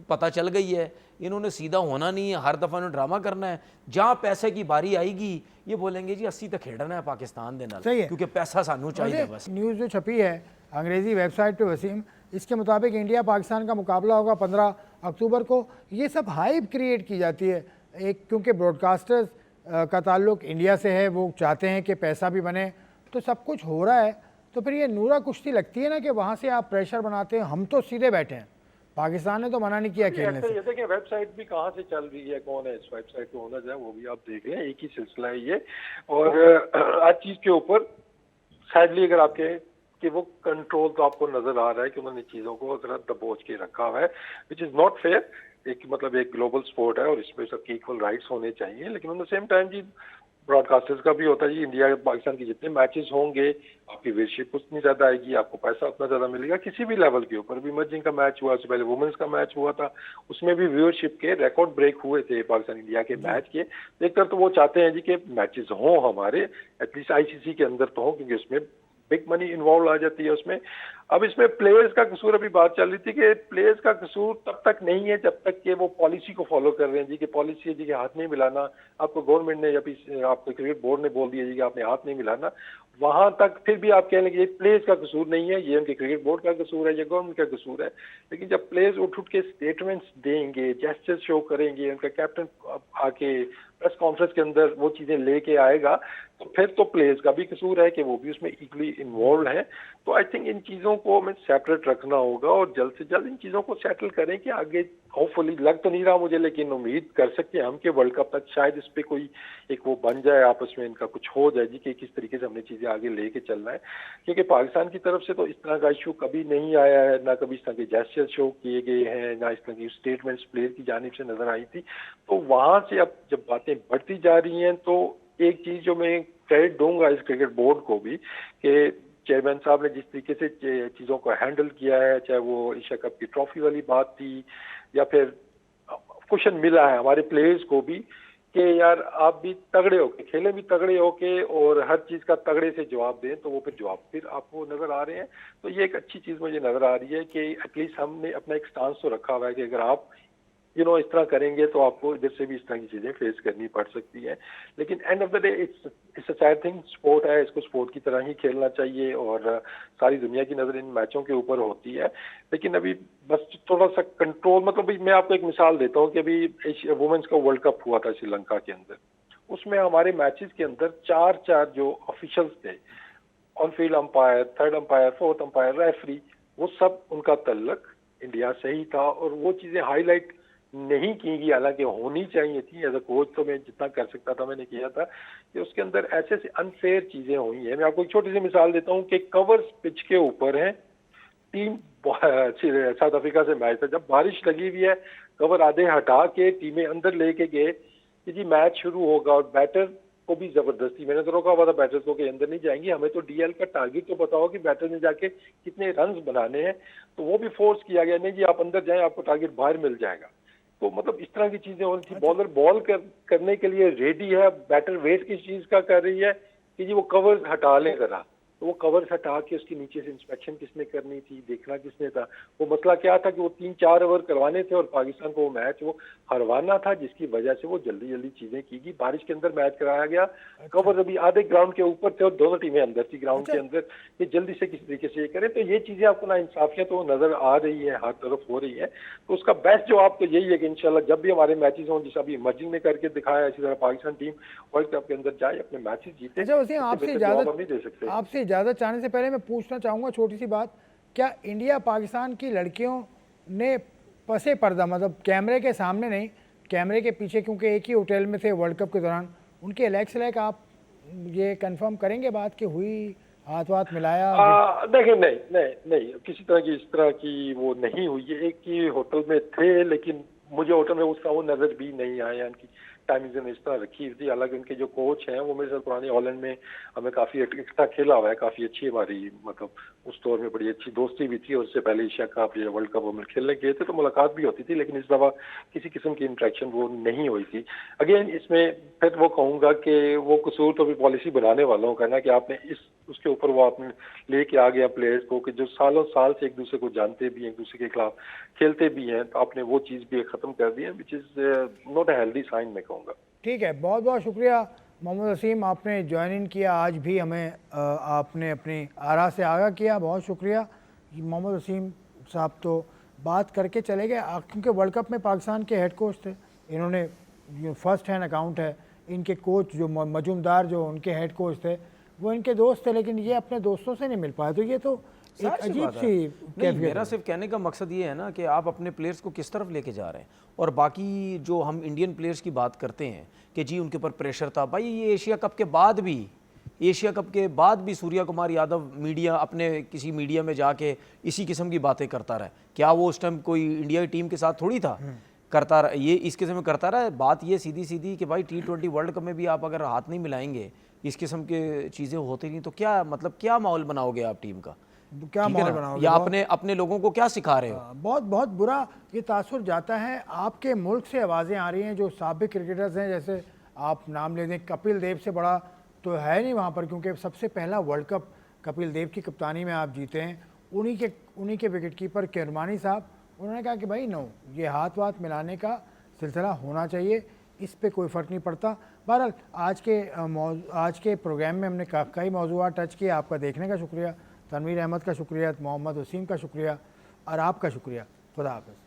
पता चल गई है, इन्होंने सीधा होना नहीं है, हर दफ़ा इन्होंने ड्रामा करना है। जहाँ पैसे की बारी आएगी ये बोलेंगे जी 80 तक खेड़ना है पाकिस्तान दे नाल, सही है। क्योंकि पैसा सानू चाहिए बस। न्यूज़ जो छपी है अंग्रेज़ी वेबसाइट पे वसीम, इसके मुताबिक इंडिया पाकिस्तान का मुकाबला होगा 15 अक्टूबर को। ये सब हाइप क्रिएट की जाती है एक, क्योंकि ब्रॉडकास्टर्स का ताल्लुक इंडिया से है, वो चाहते हैं कि पैसा भी बने, तो सब कुछ हो रहा है। तो फिर ये नूरा कुश्ती लगती है ना कि वहाँ से आप प्रेशर बनाते हैं। हम तो सीधे बैठे हैं, पाकिस्तान ने तो मना नहीं किया खेलने से। ये देखिए वेबसाइट भी कहाँ से चल रही है, कौन है इस वेबसाइट पे होना जाए वो भी आप देख लें, एक ही सिलसिला है ये। और हर चीज के ऊपर सैडली अगर आपके कि वो कंट्रोल तो आपको नजर आ रहा है कि उन्होंने चीजों को जरा दबोच के रखा हुआ है, विच इज नॉट फेयर। एक मतलब एक ग्लोबल स्पोर्ट है और इसमें सबके इक्वल राइट्स होने चाहिए, लेकिन ऑन द सेम टाइम जी ब्रॉडकास्टर्स का भी होता है जी, इंडिया पाकिस्तान के जितने मैचेस होंगे आपकी व्यूअरशिप उतनी ज्यादा आएगी, आपको पैसा उतना ज्यादा मिलेगा किसी भी लेवल के ऊपर। भी इमर्जिंग का मैच हुआ, उससे पहले वुमेन्स का मैच हुआ था, उसमें भी व्यूअरशिप के रिकॉर्ड ब्रेक हुए थे पाकिस्तान इंडिया के मैच के। देखकर तो वो चाहते हैं जी कि मैचेस हों हमारे, एटलीस्ट आईसीसी के अंदर तो हों, क्योंकि उसमें बिग मनी इन्वॉल्व आ जाती है उसमें। अब इसमें प्लेयर्स का कसूर, अभी बात चल रही थी कि प्लेयर्स का कसूर तब तक नहीं है जब तक कि वो पॉलिसी को फॉलो कर रहे हैं जी, कि पॉलिसी है जी कि हाथ नहीं मिलाना, आपको गवर्नमेंट ने या फिर आपको क्रिकेट बोर्ड ने बोल दिया जी कि आपने हाथ नहीं मिलाना, वहां तक फिर भी आप कह लेंगे ये प्लेयर्स का कसूर नहीं है, ये उनके क्रिकेट बोर्ड का कसूर है, ये गवर्नमेंट का कसूर है। लेकिन जब प्लेयर्स उठ के स्टेटमेंट्स देंगे, जेस्चर्स शो करेंगे, उनका कैप्टन आके प्रेस कॉन्फ्रेंस के अंदर वो चीजें लेके आएगा, तो फिर तो प्लेयर्स का भी कसूर है कि वो भी उसमें इक्वली इन्वॉल्व है। तो आई थिंक इन चीजों को हमें सेपरेट रखना होगा और जल्द से जल्द इन चीजों को सेटल करें कि आगे होपफुली, लग तो नहीं रहा मुझे लेकिन उम्मीद कर सकते हैं हम कि वर्ल्ड कप तक शायद इस पे कोई एक वो बन जाए, आपस में इनका कुछ हो जाए जी कि किस तरीके से हमने चीजें आगे लेके चलना है। क्योंकि पाकिस्तान की तरफ से तो इस तरह का इशू कभी नहीं आया है, ना कभी इस तरह के जेस्चर शो किए गए हैं, ना इस तरह की स्टेटमेंट्स प्लेयर की जानिब से नजर आई थी। तो वहां से अब जब बातें बढ़ती जा रही हैं तो एक चीज जो मैं क्रेडिट दूंगा इस क्रिकेट बोर्ड को भी कि चेयरमैन साहब ने जिस तरीके से चीजों को हैंडल किया है, चाहे वो एशिया कप की ट्रॉफी वाली बात थी या फिर क्वेश्चन मिला है हमारे प्लेयर्स को भी कि यार आप भी तगड़े होके खेलें, भी तगड़े होके और हर चीज का तगड़े से जवाब दें, तो वो फिर जवाब फिर आपको नजर आ रहे हैं। तो ये एक अच्छी चीज मुझे नजर आ रही है कि एटलीस्ट हमने अपना एक स्टांस तो रखा हुआ है कि अगर आप इस तरह करेंगे तो आपको इधर से भी इस तरह की चीजें फेस करनी पड़ सकती है। लेकिन end of the day it's a sad thing, sport है, इसको स्पोर्ट की तरह ही खेलना चाहिए और सारी दुनिया की नजर इन मैचों के ऊपर होती है। लेकिन अभी बस थोड़ा सा कंट्रोल, मतलब मैं आपको एक मिसाल देता हूँ कि अभी वुमेन्स का वर्ल्ड कप हुआ था श्रीलंका के अंदर, उसमें हमारे मैचेस के अंदर 4 जो ऑफिशियल्स थे, on field umpire, third umpire, fourth umpire, referee, वो सब उनका तल्लक इंडिया से ही था और वो चीजें हाईलाइट नहीं की गई, हालांकि होनी चाहिए थी। एज अ कोच तो मैं जितना कर सकता था मैंने किया था कि उसके अंदर ऐसे ऐसे अनफेयर चीजें हुई हैं। मैं आपको एक छोटी सी मिसाल देता हूँ कि कवर्स पिच के ऊपर है, टीम साउथ अफ्रीका से मैच था, जब बारिश लगी हुई है कवर आधे हटा के टीमें अंदर लेके गए कि जी मैच शुरू होगा और बैटर को भी जबरदस्ती, मैंने तो रोका हुआ था बैटर्स को कि अंदर नहीं जाएंगे, हमें तो डीएल का टारगेट तो बताओ कि बैटर ने जाके कितने रन बनाने हैं, तो वो भी फोर्स किया गया, नहीं जी आप अंदर जाएं, आपको टारगेट बाहर मिल जाएगा। तो मतलब इस तरह की चीजें होनी थी। बॉलर बॉल करने के लिए रेडी है, बैटर वेट किस चीज का कर रही है कि जी वो कवर हटा ले जरा, तो वो कवर हटा के उसके नीचे से इंस्पेक्शन किसने करनी थी, देखना किसने था। वो मसला क्या था कि वो 3-4 ओवर करवाने थे और पाकिस्तान को वो मैच वो हरवाना था, जिसकी वजह से वो जल्दी जल्दी चीजें की गई। बारिश के अंदर मैच कराया गया, कवर अभी आधे ग्राउंड के ऊपर थे और दोनों टीमें अंदर थी ग्राउंड के अंदर, ये जल्दी से किस तरीके से ये करें। तो ये चीजें आपको ना इंसाफियत तो नजर आ रही है, हर तरफ हो रही है। तो उसका बेस्ट जवाब तो यही है कि इंशाल्लाह जब भी हमारे मैचेस हों, जैसा अभी इमर्जिंग ने करके दिखाया, इसी तरह पाकिस्तान टीम वर्ल्ड कप के अंदर जाए, अपने मैचेस जीते। अच्छा वसीम, आपसे इजाजत चाहने से पहले मैं पूछना चाहूँगा छोटी सी बात, क्या इंडिया पाकिस्तान की लड़कियों ने पसे पर्दा, मतलब कैमरे के सामने नहीं, कैमरे के पीछे, क्योंकि एक ही होटल में थे वर्ल्ड कप के दौरान, उनके अलग से आप ये कंफर्म करेंगे बात कि हुई, हाथ वाथ मिलाया? देखिए नहीं किसी तरह की इस तरह की वो नहीं हुई है। एक ही होटल में थे, लेकिन मुझे होटल में उसका वो नजर भी नहीं आया, उनकी टाइमिंग ने इस तरह रखी हुई थी। हालांकि उनके जो कोच हैं वो मेरे साथ पुरानी हॉलैंड में हमें काफ़ी इकट्ठा खेला हुआ है, काफ़ी अच्छी हमारी मतलब उस दौर में बड़ी अच्छी दोस्ती भी थी। और उससे पहले एशिया कप या वर्ल्ड कप हम खेलने गए थे तो मुलाकात भी होती थी, लेकिन इस दफ़ा किसी किस्म की इंटरेक्शन वो नहीं हुई थी। अगेन इसमें फिर वो कहूँगा कि वो कसूर तो भी पॉलिसी बनाने वालों का ना, कि आपने इस उसके ऊपर वो आपने लेके आ गया प्लेयर्स को कि जो सालों साल से एक दूसरे को जानते भी हैं, एक दूसरे के खिलाफ खेलते भी हैं, तो आपने वो चीज़ भी ख़त्म कर दी है, which is not a healthy sign मैं कहूँगा। ठीक है, बहुत बहुत शुक्रिया मोहम्मद वसीम, आपने ज्वाइन इन किया, आज भी हमें आपने अपनी आरा से आगाह किया, बहुत शुक्रिया। मोहम्मद वसीम साहब तो बात करके चले गए, क्योंकि वर्ल्ड कप में पाकिस्तान के हेड कोच थे, इन्होंने फर्स्ट हैंड अकाउंट है, इनके कोच जो मजूमदार जो उनके हेड कोच थे वो इनके दोस्त थे, लेकिन ये अपने दोस्तों से नहीं मिल पाए, तो ये तो एक अजीब सी नहीं, मेरा सिर्फ कहने का मकसद ये है ना कि आप अपने प्लेयर्स को किस तरफ लेके जा रहे हैं। और बाकी जो हम इंडियन प्लेयर्स की बात करते हैं कि जी उनके ऊपर प्रेशर था, भाई ये एशिया कप के बाद भी सूर्या कुमार यादव मीडिया अपने किसी मीडिया में जाके इसी किस्म की बातें करता रहा। क्या वो उस टाइम कोई इंडिया की टीम के साथ थोड़ी था करता रहा, ये इस किस्म में करता रहा। बात ये सीधी सीधी कि भाई T20 वर्ल्ड कप में भी आप अगर हाथ नहीं मिलाएंगे, इस किस्म के चीज़ें होती नहीं, तो क्या मतलब क्या माहौल बनाओगे आप टीम का, क्या माहौल बनाओगे, या अपने लोगों को क्या सिखा रहे हो। बहुत बहुत बुरा ये तासुर जाता है। आपके मुल्क से आवाज़ें आ रही हैं जो साबिक क्रिकेटर्स हैं, जैसे आप नाम ले दें, कपिल देव से बड़ा तो है नहीं वहाँ पर, क्योंकि सबसे पहला वर्ल्ड कप कपिल देव की कप्तानी में आप जीते हैं। उन्हीं के विकेट कीपर किरमानी साहब, उन्होंने कहा कि भाई नो, ये हाथ वाथ मिलाने का सिलसिला होना चाहिए, इस पे कोई फ़र्क नहीं पड़ता। बहरहाल आज के प्रोग्राम में हमने कई मौज़ूआत टच किए। आपका देखने का शुक्रिया, तनवीर अहमद का शुक्रिया, मोहम्मद वसीम का शुक्रिया और आपका शुक्रिया। खुदा हाफ़िज़।